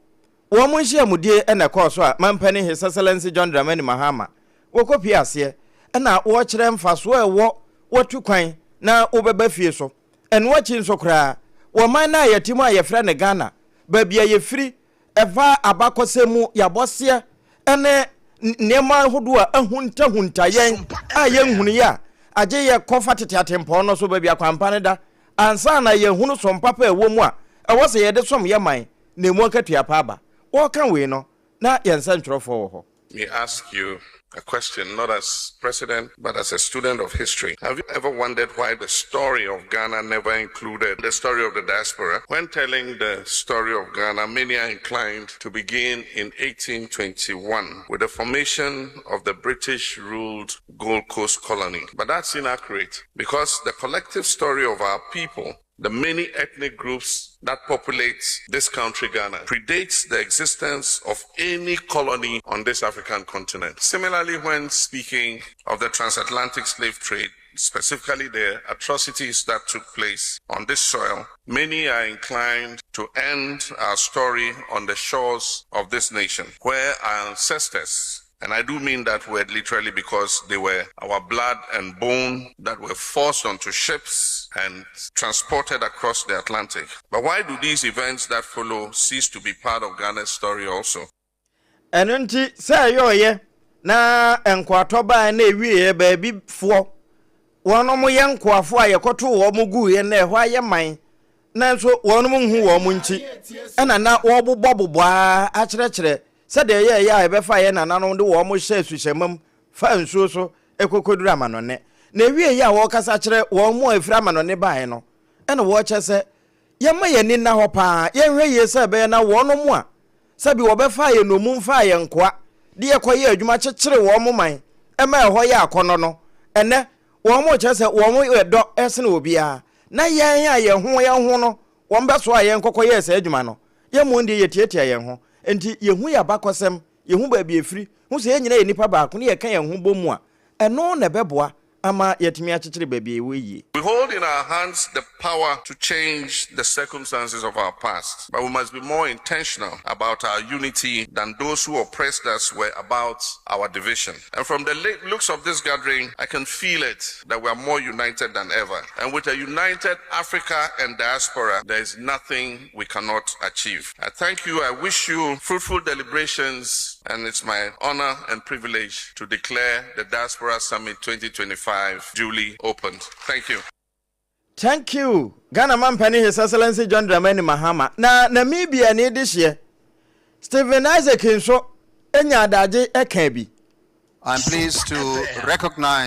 wo mo nhyiamudie ena koso a mampani His Excellency John Dramani Mahama wo kopi ase na wo kyerɛ mfaso ewo wotu kwan na wobeba fie so eno achi nso kra wo man na yetimu a yefra ne Ghana ba bia yefiri eva abakosemu yabose ene nema hodo a ahunta yen a yenhunu ya agye ye kofa tete atempo no so ba bia kwampane da ansa na yenhunu Sompa pa ewo mu a ewo se ye de som ye man na mu akatua pa aba wo kan we no na yɛnsa ntwerɛfoɔ wɔ hɔ. Me ask you a question, not as president, but as a student of history. Have you ever wondered why the story of Ghana never included the story of the diaspora? When telling the story of Ghana, many are inclined to begin in 1821 with the formation of the British-ruled Gold Coast colony. But that's inaccurate because the collective story of our people, the many ethnic groups that populate this country, Ghana, predates the existence of any colony on this African continent. Similarly, when speaking of the transatlantic slave trade, specifically the atrocities that took place on this soil, many are inclined to end our story on the shores of this nation, where our ancestors, and I do mean that word literally because they were our blood and bone that were forced onto ships and transported across the Atlantic. But why do these events that follow cease to be part of Ghana's story also? Enunti say yoye na enkwatoba na ewie baabi fo. Wono mo yenkwafo ayekoto wo mo gu ye na ehwa ye man. Nanso wono mo hu wo mo nti. Na wo bobobobbo a kyerɛkyerɛ sɛ de ye ya ebefa ye nananom de wo mo hye suhyemam fa nsuo so ekokoduru amanone. Na ewie ya wo kasa kyerɛ wo mo afira amanone bae no. Ɛna wo kyɛ sɛ ye ma ye ni na hɔ paa ye hwɛ ye sɛ be na wono mo a sabi wo befa ye no mu mfa ye nkoa de ye kɔ ye adwuma kyekyere wo mo man ɛma ɛhɔ ye akɔnɔ no ɛnɛ wo mo kyɛ sɛ wo mo ɛdɔ ɛsene obia na ye ya ye ho no wo mbeso a ye nkɔkɔ ye sɛ adwuma no ye mo ndi ye tietia ye ho enti ye hu ya bakɔsɛm ye hu ba bi efiri hu sɛ ye nyina ye nipa baako ne ye kan ye ho bomu a ɛno na bɛboa ama yetimi akyekyere ba bi ewe. We hold in our hands the power to change the circumstances of our past, but we must be more intentional about our unity than those who oppressed us were about our division. And from the looks of this gathering, I can feel it that we are more united than ever. And with a united Africa and diaspora, there is nothing we cannot achieve. I thank you. I wish you fruitful deliberations, and it's my honor and privilege to declare the Diaspora Summit 2025 duly opened. Thank you. Thank you. Ghana man penny His Excellency John Dramani Mahama. Na Namibia ni this year. Stephen Isaac nso enya adaje ekabi. I'm pleased to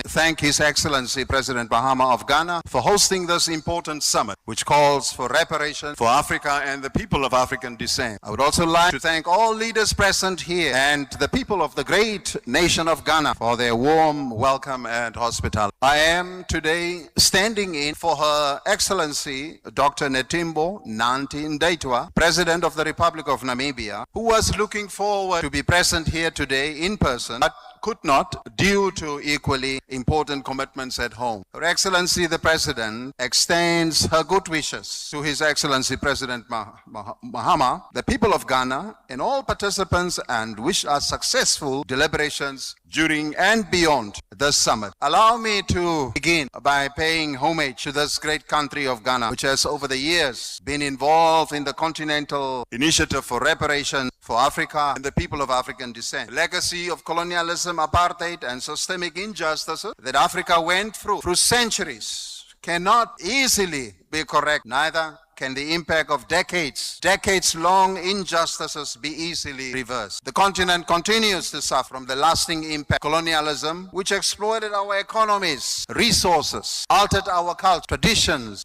thank His Excellency President Mahama of Ghana for hosting this important summit, which calls for reparation for Africa and the people of African descent. I would also like to thank all leaders present here and the people of the great nation of Ghana for their warm welcome and hospitality. I am today standing in for Her Excellency Dr. Netimbo Nandi Ndaitwah, President of the Republic of Namibia, who was looking forward to be present here today in person, but could not due to equally important commitments at home. Her Excellency the President extends her good wishes to His Excellency President Mahama, the people of Ghana, and all participants, and wish us successful deliberations during and beyond this summit. Allow me to begin by paying homage to this great country of Ghana, which has over the years been involved in the continental initiative for reparation for Africa and the people of African descent. The legacy of colonialism, apartheid, and systemic injustices that Africa went through centuries cannot easily be corrected. Neither can the impact of decades-long injustices be easily reversed. The continent continues to suffer from the lasting impact of colonialism, which exploited our economies, resources, altered our culture, traditions.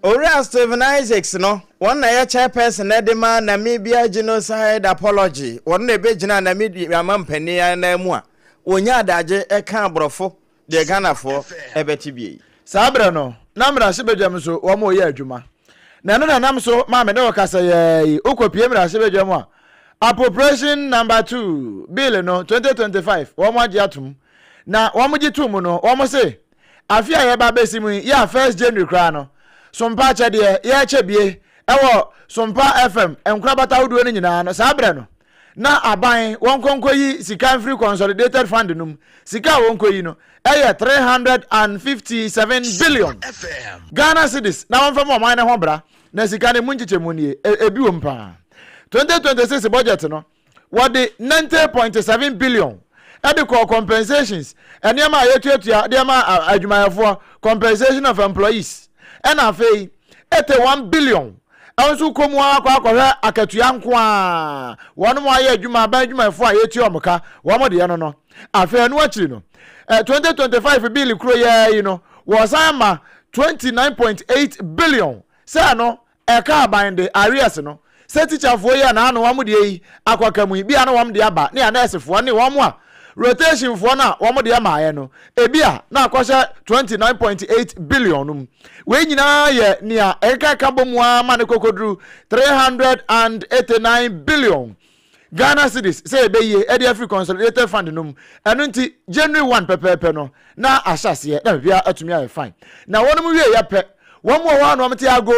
Ora Stephen Isaacs no one na ya chairperson edema Namibia genocide apology one na be gina Namibia mampani na mu a onya adaje eka abrofo de Ghanafo ebetibie sabre no namra se bedwam so wo mo ye adwuma na no na nam so ma me de okasa ye okopie mra se bedwam a appropriation number 2 bill no 2025 wo mo agi atum na wo mo gitum no wo mo se afia ye ba besimu ya 1st January kra no Sompa chade ye chebie ewo Sompa FM enkrabata wudo ni nyina no sabre no na aban wonkonkoyi sika free consolidated fund num sika wonkoyi no 357 billion Ghana cedis na won fam o man ne ho bra na sika ne munchichemu nie ebi wo mpa 2026 budget no what the 90.7 billion adequate compensations enema yetuatua de ma adwumayefo compensation of employees and afei 81 billion also come akwa akatua nko a wono mo aye adwuma ban adwuma fo a yeti omoka wo mo de no afa no akiri no 2025 bill kro ye no was ama 29.8 billion say no e ka ban de arrears no say teacher fo ye na no wo mo de yi akwaka mu bi na wo mo de aba ne nurse fo ne wo mo a rotation for na wo mo de ama ye no ebia na akwasha 29.8 billion we nyina ye nia eka kabomu ama ne kokodru 389 billion Ghana cedis say be ye e dey free consolidated fund num eno nti January 1 pepepe no na asase na bia atumi aye fine na wonum wie ye pe wo mo wa no mte ago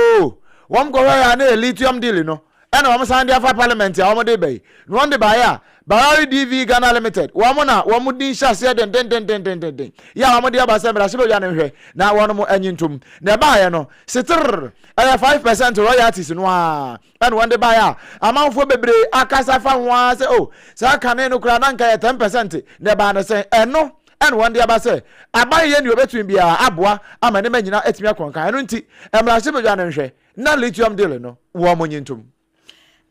wo mo ko ya na lithium deal no ena wo mo san dia fa parliament ya wo mo de be no on de ba ya Barari DV Ghana Limited. Wamona, wamudi shase den. Ya wamudi abase mrashibo ya nhwe. Na wanomo enyintum. Ne ba ya no. Sitir. 5% royalties no a. And one de ba ya. Amanfo bebre akasa fa nwa se oh. Sa kane no kura na nka ya 10%. Ne ba na se eno. And one de abase. Abaye ni obetun bia aboa ama ne manyina etimi akonka. Eno nti mrashibo ya nhwe. Na lithium deal no. Wamo nyintum.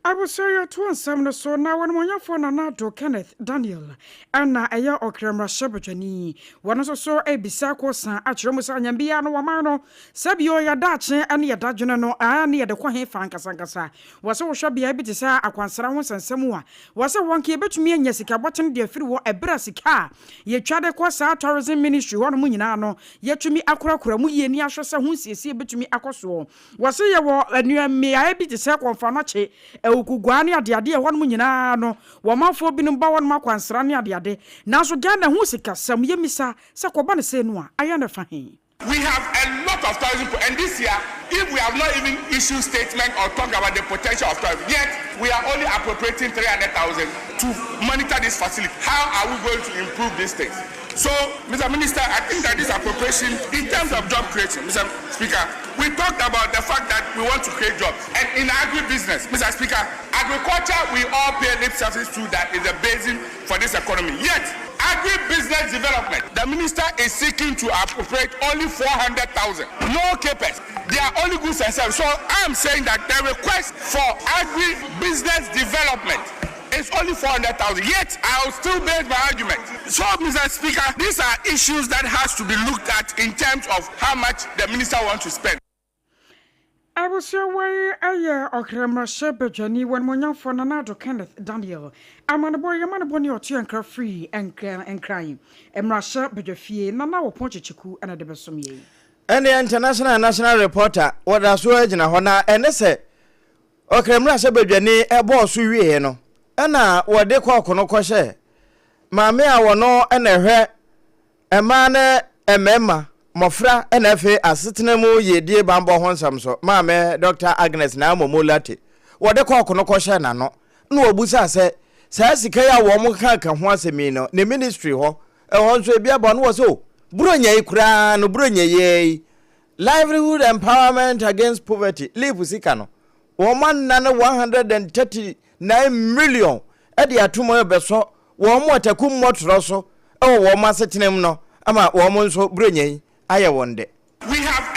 I will say you to some so now when you for Nanato Kenneth Daniel Anna Aya Okremra Shebajani one also saw a bisako san at Romusanyambiano Wamano Sabio ya dache and ya dajano and ya the Kwahe Fankasankasa was so shall be able to say a Quansaramos and Samoa was a wonky bet me and Jessica watching the free a brassica ye chade kwasa tourism ministry one munano yet to me akura kuramu ni ashasa hunsi see between AKOSUA was a war and you may I be the second fanache ukugwani ade won mu nyina no wo manfo binum ba won makwansra ne ade nanso Ghana hu sika sam yemisa se koba ne se no a aya na fa hen. We have a lot of tourism, and this year, if we have not even issued statement or talk about the potential of tourism, yet we are only appropriating 300,000 to monitor this facility. How are we going to improve these things? So, Mr. Minister, I think that this appropriation, in terms of job creation, Mr. Speaker, we talked about the fact that we want to create jobs. And in agribusiness, Mr. Speaker, agriculture, we all pay lip service to that is the basis for this economy. Yet, agribusiness development, the minister is seeking to appropriate only 400,000. No CAPEX. They are only goods and services. So I'm saying that the request for agribusiness development is only 400,000. Yet I'll still base my argument. So, Mr. Speaker, these are issues that has to be looked at in terms of how much the minister wants to spend. I will say why I Okremra Shebajani when Monyan for Nanato Kenneth Daniel. I'm on a boy, a man boni or two and free and crying. Emra Shebajafie, Nana or Ponchiku and a debesomie. And the international national reporter, what I saw in a hona, and they say, Okremra Shebajani, a boss we no. Ana what they call Konokoshe. Mamma, I will know and a hair, a man, a member. Mofra NFA asitnemu ye die bambo honsam so maame Dr. Agnes na momolate wo de ko konokoshe na no na obusa se sa sika ya wo mo ka ho asemi no ne ministry ho e ho so bia bo no wo so buronya ikura no buronya ye livelihood empowerment against poverty live sika no wo man na 139 million e de atomo e be so wo mo takum motro so e wo mo asitnem no ama wo mo so buronya we have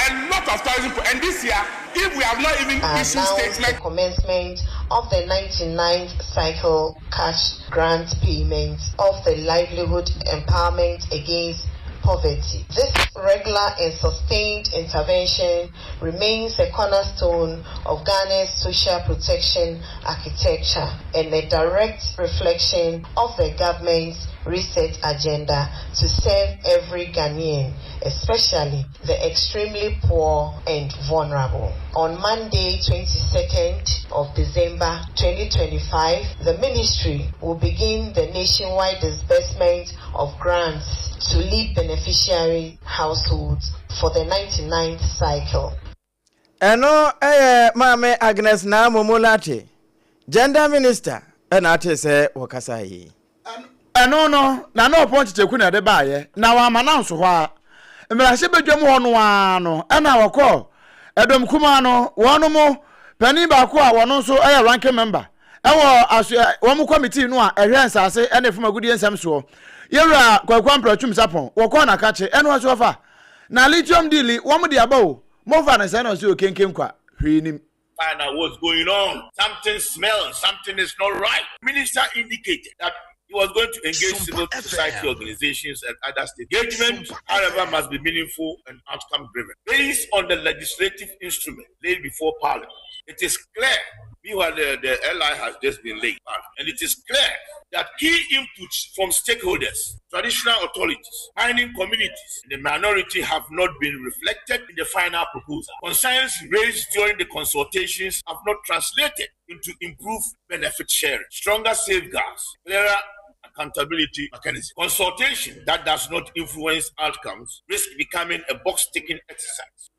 a lot of tourism, and this year, if we have not even issued statement. The commencement of the 99th cycle cash grant payment of the livelihood empowerment against poverty. This regular and sustained intervention remains a cornerstone of Ghana's social protection architecture and a direct reflection of the government's reset agenda to serve every Ghanaian, especially the extremely poor and vulnerable. On Monday, 22nd of December 2025, the ministry will begin the nationwide disbursement of grants to lead beneficiary households for the 99th cycle. Eno Mame Agnes na momolate gender minister ate se wakasai. Eno no na no point teku na de baaye na wa mananso ho a mmerahye bedwam ho no ano na wako edom kuma no wono mo pani ba ko a wono so ranking member wo mo committee no a ehwe nsase na efuma gudi ensam so yewra kwakwa mprachum sapon wako na kache eno so fa na lithium deal wo mo de aba o mo fa na se na so kenken kwa hwenim find out what's going on. Something smells, something is not right. Minister indicated that he was going to engage civil society organizations and other state engagement, however, must be meaningful and outcome driven. Based on the legislative instrument laid before Parliament, it is clear, meanwhile the LI has just been laid, and it is clear that key inputs from stakeholders, traditional authorities, mining communities, and the minority have not been reflected in the final proposal. Concerns raised during the consultations have not translated into improved benefit sharing, stronger safeguards, clearer accountability mechanism. Consultation that does not influence outcomes risk becoming a box-ticking exercise.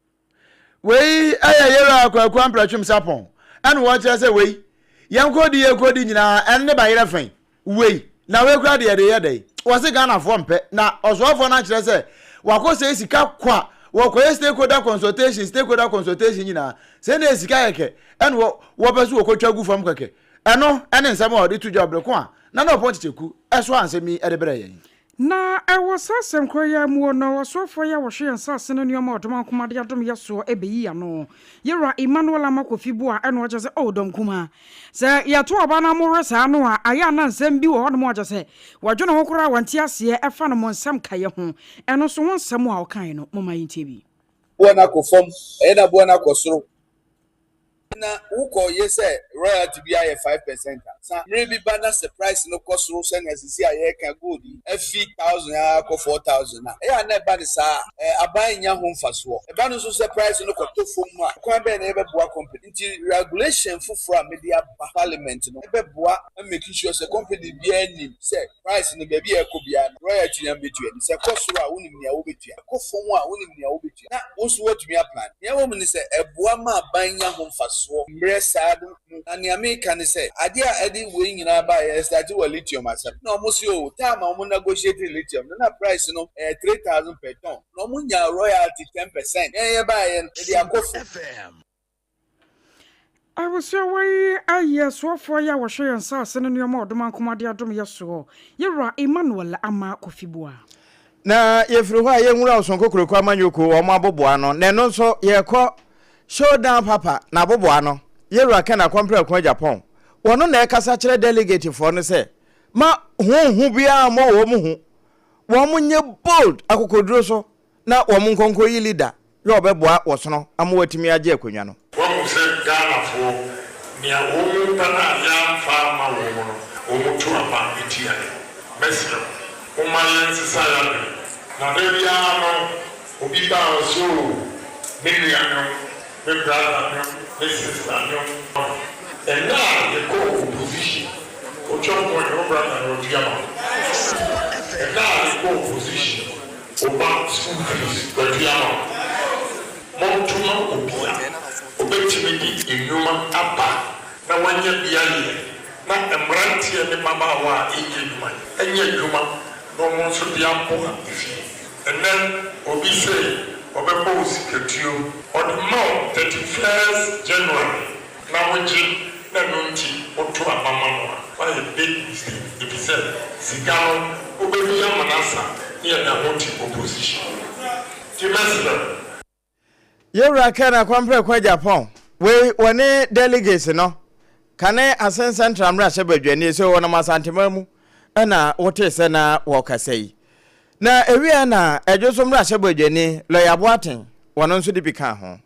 We ayayera kwa amprachum sapon. And what I say we yanko di nyina enne ba yere fen. We na we kura de day. Was it Ghana for mpe na osofo na kire say wakose sika kwa wakoye stakeholder consultation nyina say na sika yeke and wo besu okotwa gu fam keke. Eno ene nsem o de to job le ko a na no point cheku eso ansemi e de bere yen. Na was asem kroya mu no wasofo ya wo hwe nsase no nyoma odom akomade adom yeso ebeyi ano yera Emmanuel amakofibu a eno oje se odom kuma se ya to oba na mo resa no a aya na nsem bi wo hodom oje se wadwene ho kora wanti ase e fa no mo nsem kaye ho eno so won nsem a okan no mo mayintie bi buona ko fom e na buona ko soro na uko yese royalty bi aye 5% sa maybe banner surprise no cost ro sen asisi aye kan gold efi 1000 ya ko 4000 na e na ba ni sa aban nya ho mfaso e ba no so surprise no ko to fom a kwa be na e be boa company nti regulation fufura media parliament no e be boa make sure say company bi ani say price no be bi e ko bia royalty nya betua ni say cost ro a wonim nia wo betua ko fom a wonim nia wo betua na wo so watumi plan ye wo ni say e boa ma aban nya ho mfaso Mresadu and American say, Adia Eddie wing in our buy that you will lithium myself. No, Monsieur, time I will negotiate lithium. No price, no 3,000 per ton. No munya royalty 10%. Yeah, buy and FM. I was your way. I yes, what for ya was showing sauce and your more demand commodity adom yeso. Yera Emmanuel Amakofibua. Na yefruwa ye nwura osonko kurokwa manyoko o maboboano. Neno so ye ko showdown papa na boboa no yero aka na compare kwa Japan wono na ekasa kire delegate for no say ma hu bia mo wo mu hu wo mu nye bold akokoduro so na wo mu nkonko yi leader ye obeboa wo so no amwatimi age akonwa no wo mu se Ghana fo ni a wo mu pana ya fa ma wo no wo mu to aba itia mesra wo ma yen sisa ya na be bia no obi ba so million the brother, the sister, and now the co-opposition. Ocho brother, and now the co-opposition. About school fees, but Yama. Montuma Obia, Obetimidi, in human Appa. Now, when you be a not a brandy and the Mama wa Egypt, and yet human, no one should be ample. And then Obi say, Obrempong secretary on the month 31st January. Now we na nunti otu abamama. Why a big mistake? If he said Zigano Obebi Manasa near the multi opposition. Timesler. Yera kana kwampe kwa Japan. We wane delegates no. Kane asen central mra shebadwani so wona masantimamu. Ana wote se na wokasei. Na ewia na ejoso mra shebadwani lo yaboaten wono nso di bika ho.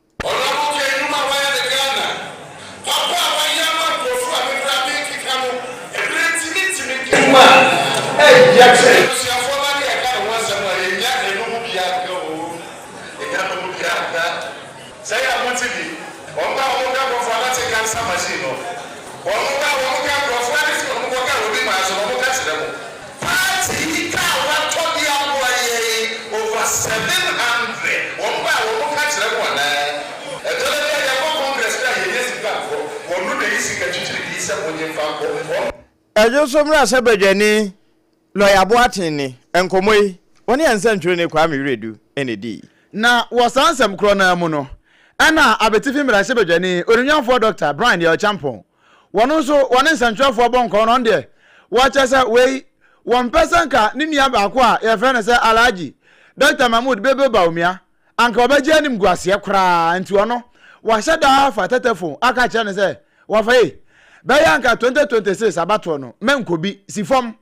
Ejoso mra shebadwani lo yaboaten ni enkomoi woni ansantwe ne kwa meredu enedi na wasansem kro na mu no ana abetifi mra shebadwani orunyanfo Dr. Brian de Ochampon wono so woni nsantwefo bonko no de wachasa wei one person ka ninia ba ko a ye frɛ ne sɛ Alhaji Dr. Mahmoud Bebe Baumia anka obaje anim guase kra nti wono hyɛ da fa tetefon aka kyerɛ ne sɛ wa fa bɛyɛ 2026 abato no menko bi si fam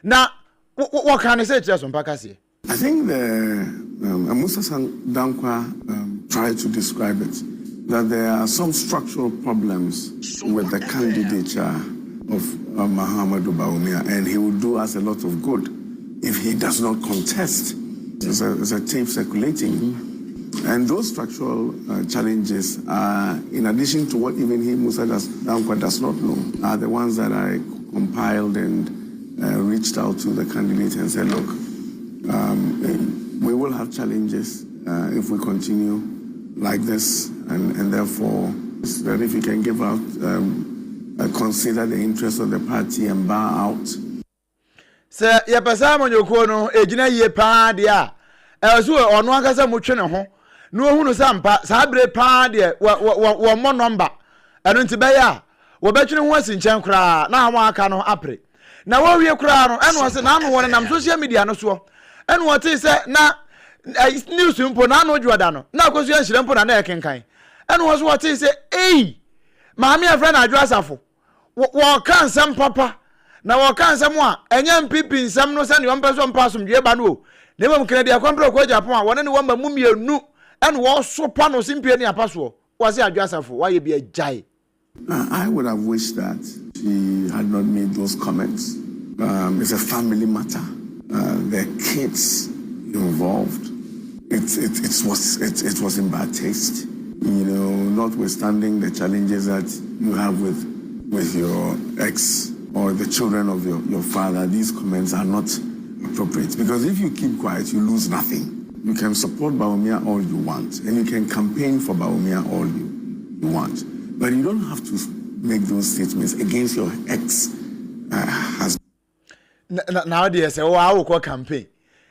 na what can I say to us on Pakasi? I think Musa Dankwa tried to describe it, that there are some structural problems with the candidature of Mahamudu Bawumia, and he will do us a lot of good if he does not contest. There's a tape circulating. And those structural challenges are, in addition to what even he, Musa Dankwa, does not know, are the ones that I compiled and reached out to the candidate and said, look, we will have challenges if we continue like this, and therefore, that if you can give out, consider the interest of the party and bar out. Sir, ya pesa mo nyokono ejina ye pa dia so ono akasa mo twene ho no ohunu sampa sa bre pa dia wo mo number eno nti be ya wo betwene ho asinchen kra na ha aka no apre na wo wie kra no eno se na no won nam social media no so eno wo ti se na news mpo na no dwoda no na akosu an hire mpo na ekenkan eno wo so wo ti se maami afra na adwo asafo wo kan sam papa na wo kan sam a enya mpipi nsam no se ne ompa so mpa asomdwe ba no ne mem kene dia kwambro ko Japan a wona ne wo mamu mienu ene wo so pa no simpie ne apaso wo se adwo asafo wa ye bi ajai. I would have wished that she had not made those comments. It's a family matter. There are kids involved. It was in bad taste. You know, notwithstanding the challenges that you have with your ex or the children of your father, these comments are not appropriate. Because if you keep quiet, you lose nothing. You can support Bawumia all you want, and you can campaign for Bawumia all you want. But you don't have to make those statements against your ex-husband. Nowadays, I will campaign.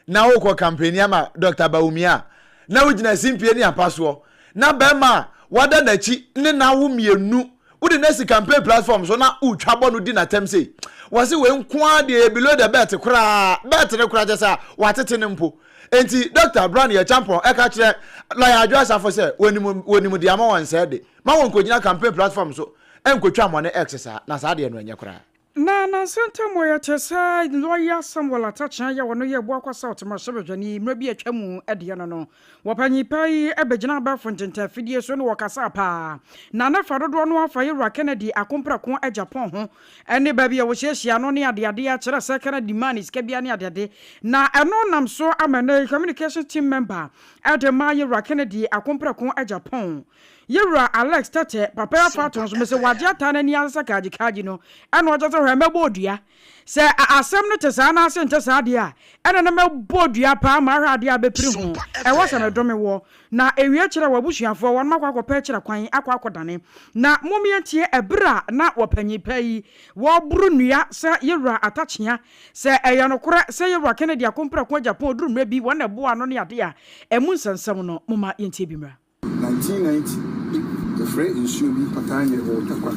Now we campaign yama Dr. Bawumia. Now we jina simpie ni apaso. Na bema wada na chi ne na wo mienu. Wo de next campaign platform so na utwabo no di na tem say. Was we nkwa de below the bet kura. Bet ne kura jesa watete ne mpo. Enti Dr. Brown ye champion e ka kire lawyer adwasa for say wonimu di ama wan say de. Ma won ko jina campaign platform so enkotwa mo ne exercise na sa de no anya kura. Na senta moya tesa lawyer Samuel Atacha ya wono ye bo akwa South Mashabedwani mrabi atwamu ede no wapanyi pai ebegina ba fontenta fidie so no wakasa pa na na fadodo no afa Yewura Kennedy akompra ko a Japan ho ene ba bia wo hyehyia no ne ade a kire se Kennedy man iska bia ne ade na eno nam so amane communication team member Adema Yewura Kennedy akompra ko a Japan Yewura Alex Tate papa afaton so me se wade atana ni ansa kaji no eno ojo so hwemebodua se asem no tesa na ase ntesa de a eno no mebodua pa ma hwade a bepiri ho e wo se me dome wo na ewie kire wabusuafo won makwa akwa kire kwan akwadane na momie tie ebra na wapanyi pai wo buru nua se Yewura Atachia se eya no kora se Yewura Kennedy akompra ko Japan duru mra bi wona bo ano ne ade a emu nsensem no moma yentie bi mra 1990 the free insubi patanye ho takwa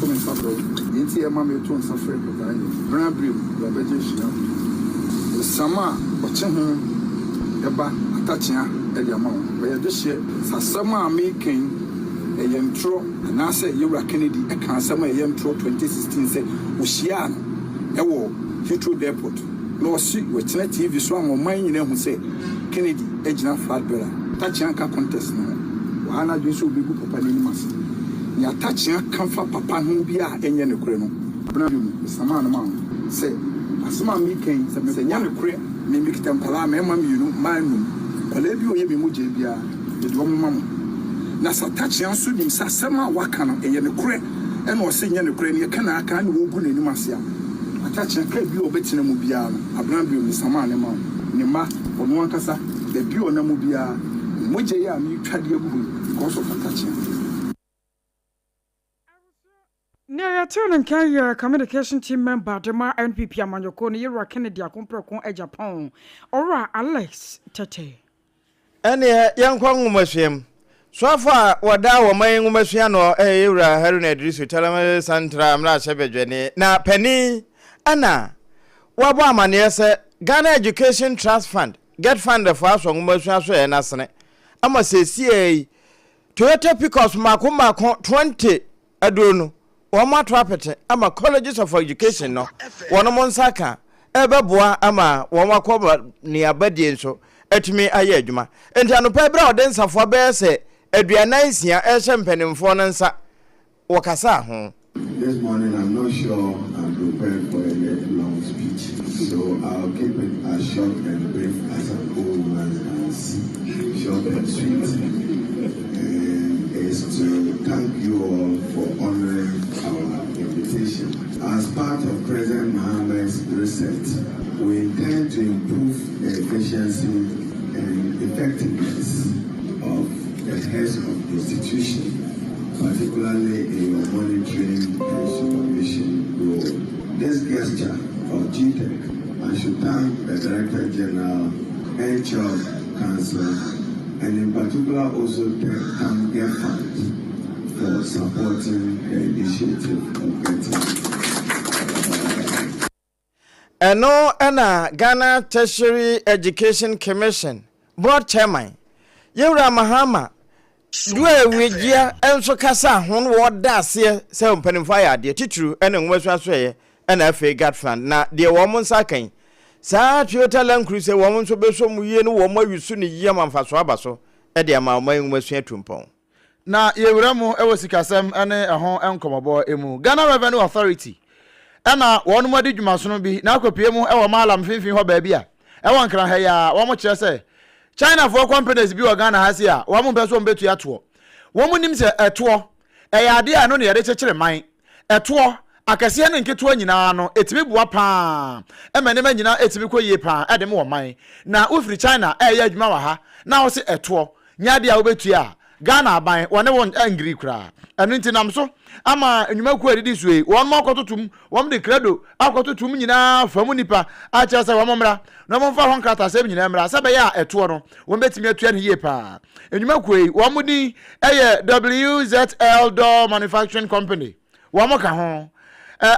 to me safro yenti e ma me to safro patanye brabrim ya beje shia sama oche ho eba Atachia e dia ma we ye de hye sasama making e yentro na say Yewura Kennedy e kan sama e yentro 2016 say wo hia no e wo Heathrow Airport no si we tena TV so an man nyina hu say Kennedy e gina Fadbera Atachia ka contest no ana dwese obigu papa ni mas ni Atachia kanfa papa ho bia enye ne kure no brabim sama no ma say asema mi ken se nya ne kure me mi kitam kala me ma mi no manum kala bi oye me mu je bia de do mo mam na Atachia so nim sa sama waka no enye ne kure e na o se nya ne kure ne ka na aka ne wo gu ne ni mas ya Atachia ka bi obetina mu bia no brabim sama ne ma ne ma ono ankasa de bi ona mu bia moje ya mi twade agu because of Atachia. Near turning carrier communication team member Dema NPP Amanyoko ni Yewura Kennedy akompra ko e Japan ora Alex Tate ene yankwa ngumahwem so afa wada wo man ngumahwea no Yewura Haruna Idrisu Talama Santra amra Sebedwene na pani ana wabo amane se Ghana Education Trust Fund get fund for aso ngumahwea so e nasene ama sesi Toyota Pickups mako 20 adonu wama trapete ama colleges of education no wono monsaka ebeboa ama wama kwa ni abadie nso etumi aye adwuma enti anopa bra odensafo be se aduanaisia ehye mpanimfo no nsa wakasa ho. This morning I'm not sure I'm prepared for a long speech, so I'll keep it as short and brief as an old man can see. Short and sweet. Is to thank you all for honoring our invitation. As part of President Mohammed's reset, we intend to improve the efficiency and effectiveness of the heads of the institution, particularly in your monitoring and supervision role. This gesture of GTEC, I should thank the Director General and Chair of Council, and in particular also thank their fund for supporting the initiative of getting. Eno ena Ghana Tertiary Education Commission board chairman Yewra Mahama duwe wegia enso kasa hon woda ase se mpanimfa ya de titru ena nwasu asoye ena afa gad fund na de wo mo nsakan saa Toyota Land Cruiser wo mo nso beso mu yie no wo mo awisu ne yie manfaso abaso e de ama wo nwasu atumpon na Yewra mu e wosikasem ene ehon enkomobo emu Ghana Revenue Authority ena wonu madi dwumaso bi na akopie mu e wo malam finfin ho ba bia e won kran ha ya wo mo kire se China for companies bi wo Ghana ha se a wo mo beso mbetu ato wo mo nim se eto e ya de ano ne ya de chekere man eto akase ne nketo nyina no etimi bua pa e mane ma nyina etimi koyie pa e de mo wo man na ofri China e ya adwuma wa ha na wo se eto nya de a wo betu a Ghana aban wone won angry kra enu ntinam so ama enwuma ku adidi suwe won mo akototum won de credo akototum nyina famu nipa a cha se won mra na mo fa hon krata se nyina mra se be ya eto no won betimi atua ne yie pa enwuma ku won mo di eye WZL Door Manufacturing Company won mo ka ho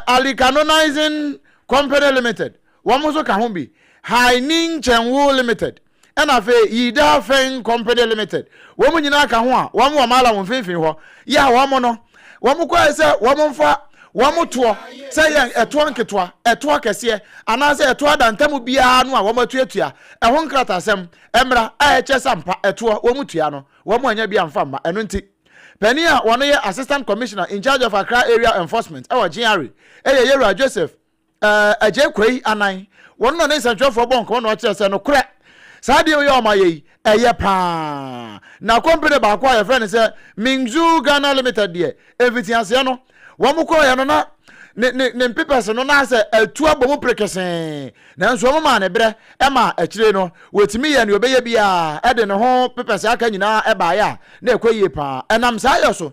Ali Canonizing Company Limited won mo so ka ho bi Haining Chenwu Limited ena fe Yida Feng Company Limited wo mu nyina ka ho a wo mu amala wo finfin ho ya wo mo no wo mu kwa se wo mu mfa wo mu to se ye eto nketwa eto kese ana se eto adantamu bia no a wo matuatua e ho nkrata asem emra a eche sampa eto wo mu tua no wo mu anya bia mfa ma eno nti pani a wo no ye Assistant Commissioner in charge of Accra Area Enforcement e wo GRA e Yewra Joseph Agyeiwaa anan wo no ne central for bonk wo no kire se no kure Sadi yo maye eye pa na company ba kwa your friend say Mingzu Ghana Limited de everything ase no wo mu ko ye no na ne papers no na say atu abomu prekese na nso mo ma ne bre e ma akire no wetimi ye ne obeye bia e de ne ho papers aka nyina e ba ya na ekoyie pa enam sa yo so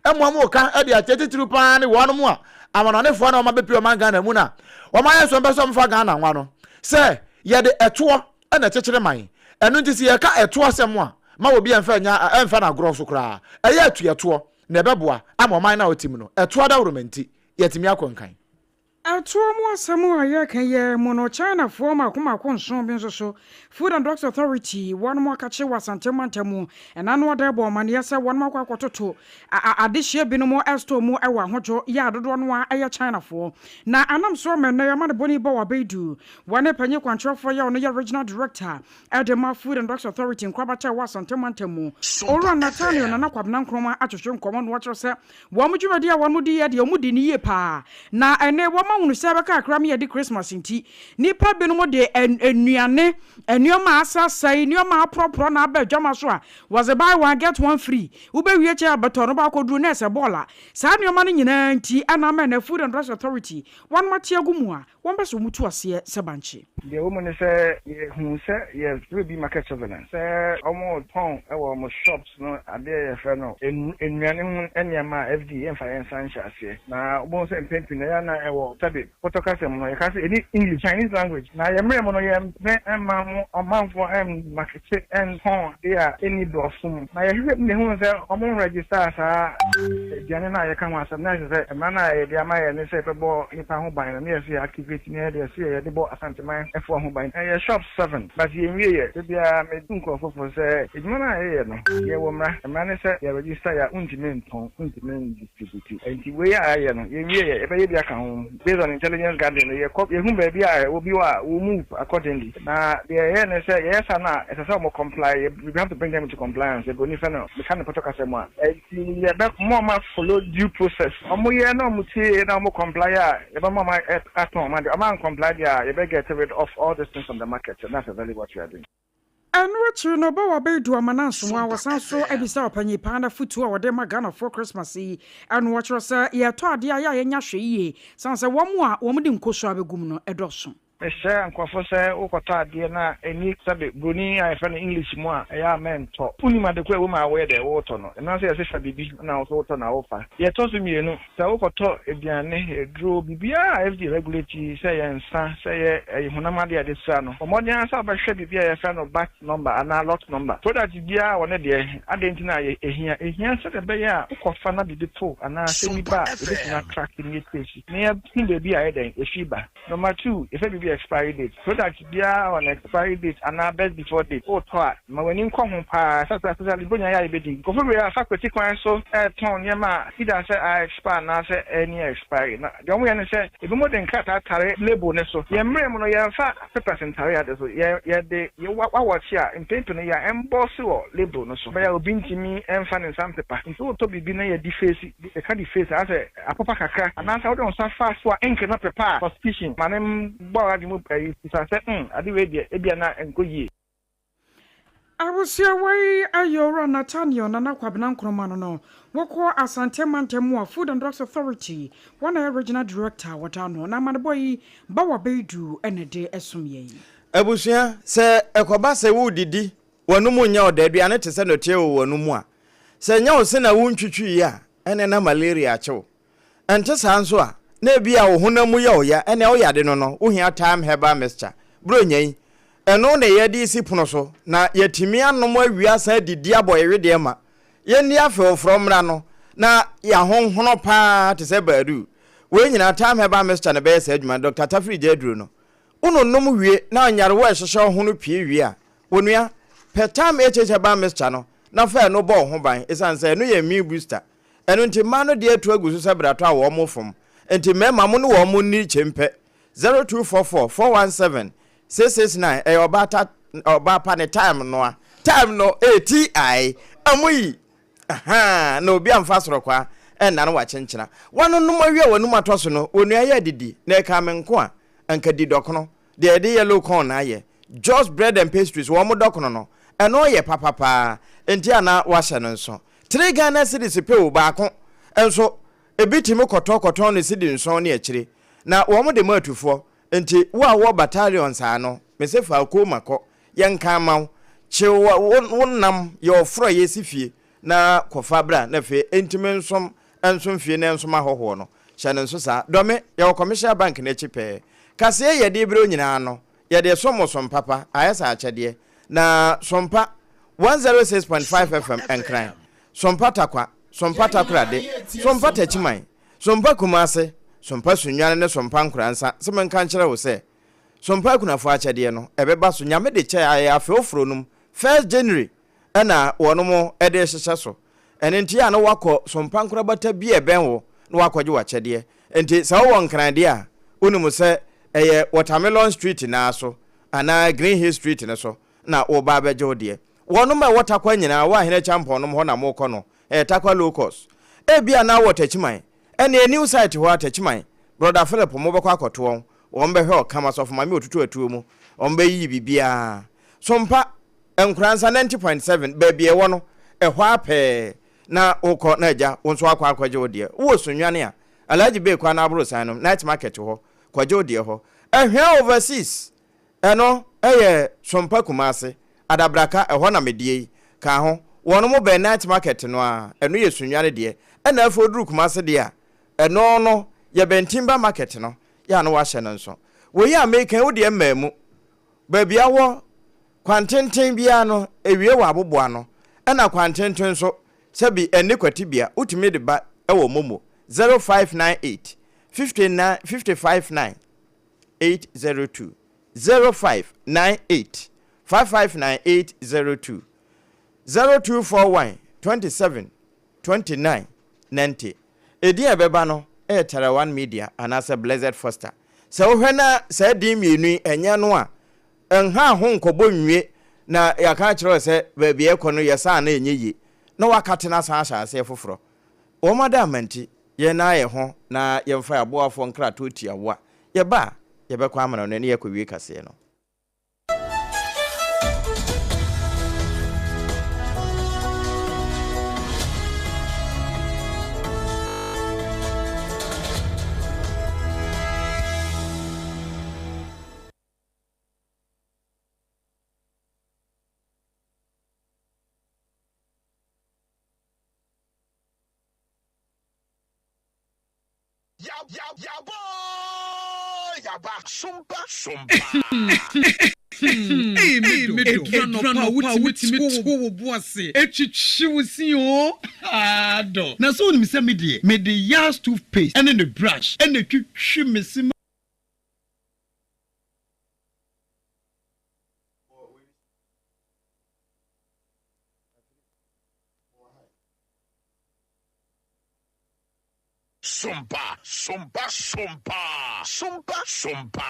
e mo ka e de atetitru pa ne wo no mu a amanone fo na o ma bepi o ma Ghana mu na wo ma ye so mbe so mfa Ghana nwa no say ye de eto na chekere man enu ntisi ye ka eto asem a ma obi enfa nya enfa na gro so kra eye atu eto na ebeboa ama man na otim no eto adawromanti yetimi akonkan Atuo mu asemu aye kan ye mono China for makoma nson bi nso so Food and Drugs Authority one more kache wasantemantemu enano ode bo man yesa one more kwakototo adehye bi no mo esto mu ewa hojo ya dodo no a aye China for na anam so men na yama de boni ba wa bedu one panye kwantrofo ya ono ya regional director Edema Food and Drugs Authority nkwabacha wasantemantemu Oro Nathaniel na nakwabna nkroma atwehwe nkomo no wacho se wo mu dwumadi a wo mu di ye de omudi ni ye pa na ene wo unu sebeka akram ye di Christmas nti nipa binom de enuane enuoma asasai enuoma apropro na abadwama so a was a buy one get one free ube wie che abeto no ba koduru na ese bola sa enuoma no nyina nti anama na Food and Drugs Authority one matia gumu a one beso mutu ase sebanchi the woman say who say yes will be market surveillance say omo pon e wo mo shops no ade ye fe no enuane hu eniama FD en fa en sancha ase na obo say pempi na ya na e wo sabi potoka se mo ya say any English Chinese language na ya mre mo no ya ma omanfo market and hon dia any do fun na ya hwe ne hu say omo register sa diane na ya kan wa sa na say ma na ya dia ma ya ne say pebo nipa ho ban na ya say activate ne ya say ya de bo asanteman efo ho ban ya shop 7 but ye nwie ye bia me dun ko fofo say ejuma na ye no ye wo mra ma ne say ya register ya untimen distribute enti we ya ye no ye nwie ye be ye bia kan ho based on intelligence garden ye hu ba bia obi wa we move accordingly na the ye say yes na it's a some comply we have to bring them into compliance go ni fano we can put us more enti ye be more ma follow due process omo ye na omo tie na omo comply ye be mama at no man am comply you better get rid of all these things on the market and that's exactly what we are doing. And what you know about what do a mananso was also ebisa opanyi panda futu a wode magana for Christmas and what you say ye to ade ya nya hwe yi san se wo mu a wo mu di nkoso abegum no edoso Eshe nkwafo se ukota ade na eni sabe bruni a efa no English mu a ya mento uni ma de kwa wo ma we de wo to no na se se bibi na wo to na wo fa ye to so mienu se ukoto ediane edro bibia FD regulatory se ye nsa se ye hunama de ade sa no omodi ansa ba hwe bibia ye fa no back number ana lot number product bia wona de ade na ye ehia se de be ya ukofa na de to ana se ni ba e na tracking it page ne ya tin de bia e den efiba number 2 if be expiry date product bia on expiry date and best before date o to a ma wani nko ho pa especially bonya ya ibedi ko fo ya faculty kwan so ton ye ma either say I expire na say any expiry na the only one say e be more than cut tare label ne so ye mre mo no ye fa percent tare ade so ye de ye wa watch ya intento ne ya emboss o label no so ba ya obintimi emfa ne sam paper so to bibi na ye di face e ka di face as apapa kakra and say we don so fast so ink na prepare for stitching manem bo di mo pay say ade we de e bia na enko yie Awusia wai ayora Nathaniel na nakwabena nkroma no woko Asante Mantemu Food and Drugs Authority one regional director watano na manboyi bawa beidu enede esumye Abusia se ekoba se wo didi wanumu nya odadua ne tese no tie wo wanumu a se nya wo se na wo ntwitwi ya ene na malaria achewo ente sanso a na bia wo honamu ya oya ene wo yade no no wo hia time herbal mixture bro nyai eno na ye di si pono so na yetimi anom awia sa didi aboyewe de ma ye ni afe from ra no na ya honhono pa te se baadu we nyina time herbal mixture na be se adwuma Dr. Tafri Jedru no uno nom wie na anyare wo ehhehye hono pie wie a wonua per time herbal mixture no na fa no bo ho ban esanse no ye mi booster eno nti ma no de atu agusu se brato a wo mo fom enti mema mo no wo mo ni chempe 0244 417 669 oba pa ne time no ATI amuyi aha na obi amfa soro kwa na no wa chenchena wano no mawie wanu matoso no onua ya didi na ka menko a anka di dokono de yellow corn na ye just bread and pastries wo mo dokono no eno ye papa enti ana wa hye no nso 3 Ghana cedis pe wo baako enso ebitimi koto no cedi nso ne akire na wo mo de matufo enti wo battalions ano mesefa ko mako yenka maw che wonnam ye ofro ye sifie na kofabra na fe entimen nsom fie na nsom ahoho no hye nso sa dome ye commercial bank na chipe kase ye de biro nyina no ye de somosom papa ayesa achede na sompa 106.5 FM enkran sompa takwa sompa takrade sompa tachiman sompa kumase sompa sunwane ne sompa nkransa semenka nkere wo se sompa kunafo achede no ebeba so nyame de che afe ofronum 1st January na wonomo ede hyehye so enti ya no wako sompa nkrabata bi ebenwo no wakoje wachede enti sa wo nkrande a unum se eye Watermelon Street na so ana Green Hill Street ne so na wo ba beje ode wonoma watakwa nyina wa hene champion no ho na moko no takwa locals bia na watachiman ene new site ho atachiman brother Philip mo bekwa akoto won be hwe okama so fo mame otutu atuo mu on be yi bibia sompa enkransa 90.7 baby e wono ehwo ape na ukọ na ja wonso akwa akwaje ode wo sunwane a alaji be kwa na abro san no night market ho kwaje ode ho ehwe overseas eno eye sompa kumase adabraka ehwo na medie ka ho wono mo be night market no a eno ye sunwane de ena afoduru kumase de a eno no ye bentimba market no ya no wa hye no nso we ya American wo de mamu ba bia wo kwantenten bia no ewie wa aboboa no na kwantenten so sabi eni kwati bia utimi de ba ewo momo 0598 559 802 0598 559802 0241 27 29 90 edi ebeba no Terawan Media anasa Blessed Foster so hwena sa di mienu enye no a enha ho nkobo nwie na yaka kire se ba bia ekono yesa na enye yi na wakate na sa ase foforo o madamanti ye na ye ho na ye mfa aboafo nkrato tiawa ye ba ye be kwa amana no ne ye kowie kase no Sompa. Hey, me wo boase. Echichiwusi o. Ado. Na so ni me de. Me de yas toothpaste and the brush and the twitwi mesima. Sompa.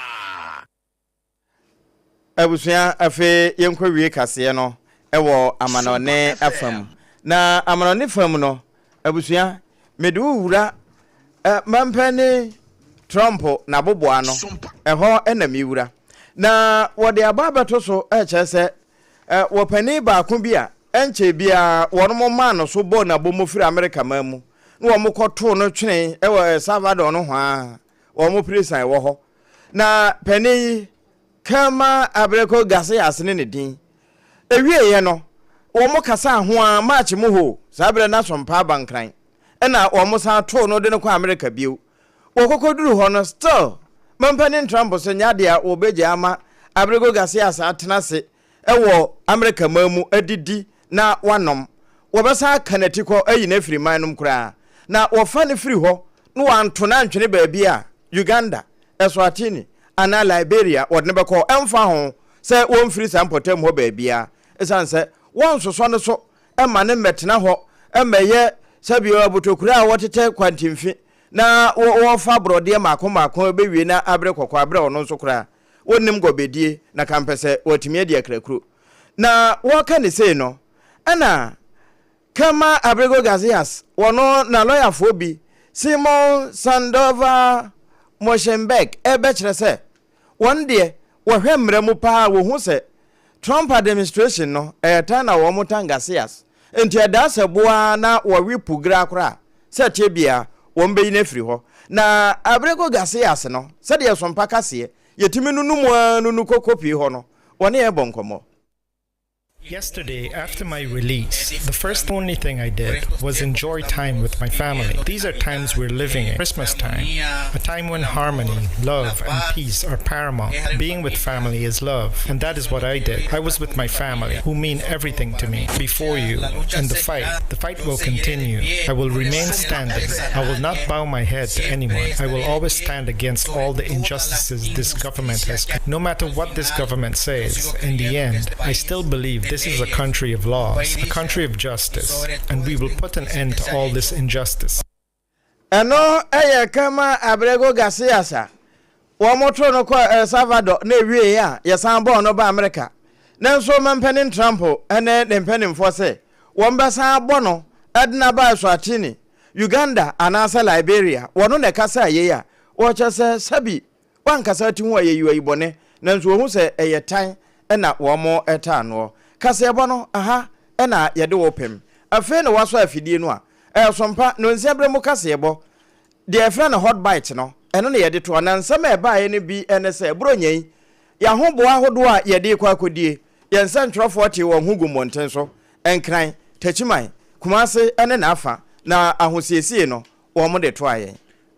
Abusia afe yenkwa wie kase no ewo amanone afam na amanone fam no abusia medu wura mampane Trump na boboa no eho enami wura na wode ababato so chese wopani ba ko bia enche bia wono ma no so bo na bomo firi America mamu na wo mokoto no twene ewo Salvador no ho a wo mo presan wo ho na pani kama abreko gase asene ne din ewie ye no wo mo kasa ho a match mu ho sabre na Sompa bankran na wo mo sa to no de ne kwa America bio wo kokoduru ho no still mampani Trump so nyade a wo beje ama abreko gase asa atenase ewo America mamu adidi na wanom wo besa kanatiko ayi na firi manum kura na wo fa ne firi ho no wanto na ntwene baabi a Uganda Eswatini ana Liberia wodne beko emfa ho se won firi sampotem ho baabia esan se won soso ne so ema ne metena ho emeye sabio abotokura a wotete kwantimfi na wo fa brode makoma bewie na abre kokwa abre ono nso kura wonnim gobedie na kampese wotimi ade akrakru na wo ka ne sei no ana kama abrego gazias wono na lawyer fo bi Simon Sandova Moshenbeck ebe kire se won de wo hwemre mu pa wo hu se Trump administration no na wo mutangasias enti ada se boa na wo wipu gra kra se tebia wo mbe ina firi ho na abrego gasias no se de Sompa kase yetimi nunu kokopi ho no woni e bonkomo. Yesterday, after my release, the first only thing I did was enjoy time with my family. These are times we're living in. Christmas time, a time when harmony, love, and peace are paramount. Being with family is love, and that is what I did. I was with my family, who mean everything to me, before you, and the fight will continue. I will remain standing. I will not bow my head to anyone. I will always stand against all the injustices this government has. No matter what this government says, in the end, I still believe this is a country of laws, a country of justice, and we will put an end to all this injustice. Eno kama abrego gasiasa wo motro no kwa El Salvador na wie ya yesan no ba America na so mampanin Trump ene ne mpanin force wo mbasa bo no edna ba Eswatini Uganda anasa Liberia wono ne kasa ye ya wo chese sabi wan kasa ti hu ayeyi ayibone na so hu se eyetan na wo mo eta no kasa ebo no aha na yede wo pem afi na waso afidie no a Sompa no nsiabre mu kasa ebo de friend hot bite no eno na yede to na nsama e ba ye ne bi ene se bronyen ya ho bo ahodo a yede kwa kodie ye nsantrofo te wo hugu monten so enkran tachiman kumase ene na afa na ahosiesie no wo mo de to aye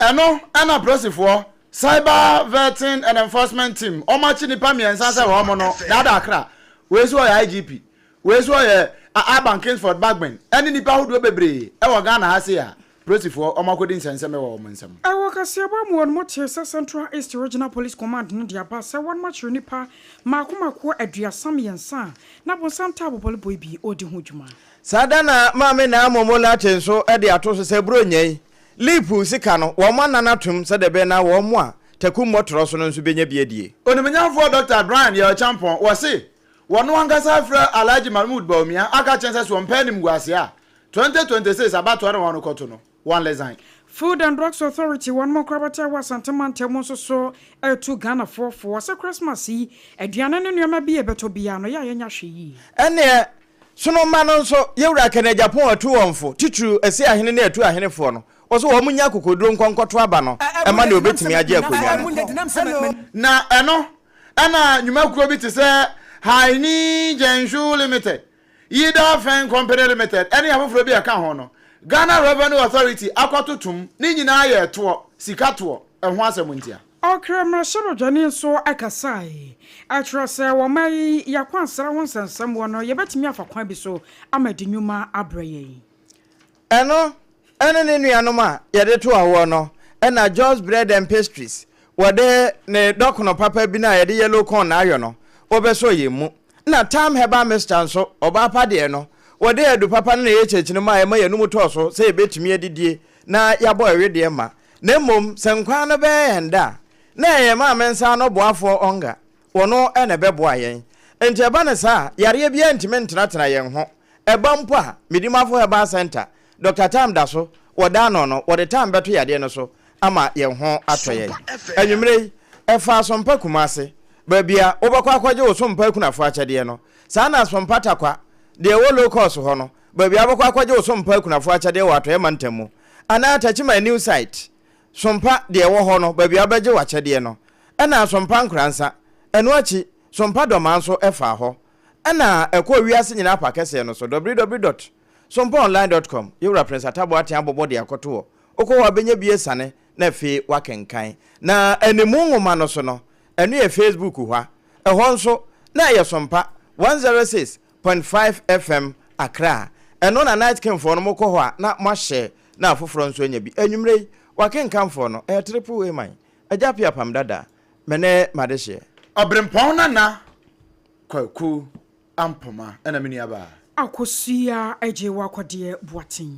eno ana prosifo cyber vetting and enforcement team omachi nipa miensa se wo mo no dada akra we so ya IGP we so ya Aban Kingsford Bagman any nipa hodo bebre e wo Ghana ha se ya prosifo omakodi nsensem e wo mo nsem e wo kase ba mo on mo chese Central East Regional Police Command no dia ba se won match nipa makomako aduasam yensa na bon santa abobole boy bi odi ho dwuma sadana maame na amomola tenso e de ato so se bro nyai lipu sika no wo ma nanatum se de be na wo mo a takum motoro so no nso benya biedie onimanyafo Dr. Brian ye champion wo se wono angasa fra Alhaji Mahmoud Baumia aka chense so mpanim guase a 2026 abato no wono koto no one lesign Food and Drugs Authority one more kwabata wa santamante mo so to Ghana for se Christmas yi aduane no nyama bi ebeto bia no ya yenya hwe ene sono ma no so yewura kana Japan atu wonfo titru ese ahene na atu ahene fo no oso wo munya kokoduro nkonkoto aba no e ma de obetimi age akodua na eno ana nyuma kuro bi te se Haini Jenshu Limited Yida Fen Company Limited any afofro bi aka ho no Ghana Revenue Authority akototum ni nyina ye to sika to ehwo asemuntia Okrema shiro jani so akasai atrose wo mai yakwansara ho nsensam wo no yebetimi afakwan bi so amadi nyuma abreye eno ne nuanom a yede to awo no na Just Bread and Pastries wode ne dokono papa bi na yede yellow corn na ayo no obeso yemu na tam heba mr so oba pade no wode edu papa na ye chechine ma ema yanum to so se ebetimi adidie na yabo ewede ma na mom senkwa no be yenda na ye ma mensa no boafo onga wono ene bebo ayen enti eba ne sa yare bia ntime ntenatena yen ho eba mpo a medimafo heba center Dr. Tam Daso woda no wode tam beto yade no so ama yen ho atoye anwumre efa Sompa Kumase babia obakwa akwaje wo Sompa Kunafo achade no sa na Sompa takwa de wo locals ho no babia obakwa akwaje wo Sompa Kunafo achade wo atoye mantamu ana atachima new site Sompa de wo ho no babia abaje wo achade no ana Sompa nkransa eno achi Sompa domanso efa ho ana ekọ wiase nyina pakese no so www.sompaonline.com yura prince atabo atian bobode akoto okọ benya bie sane na fe wakenkan na enemu nwoma no so no enu ye Facebook hwa ehọ nso na ye Sompa 106.5 FM Accra eno na night king for no mokọ hwa na mahye na afoforo nso anya bi enwumre wakenkan for no triple man ajapi Apam Dadaa mene madehye Obrempong na kwaku ampoma ena mini aba AKOSUA Agyeiwaa kwade buatin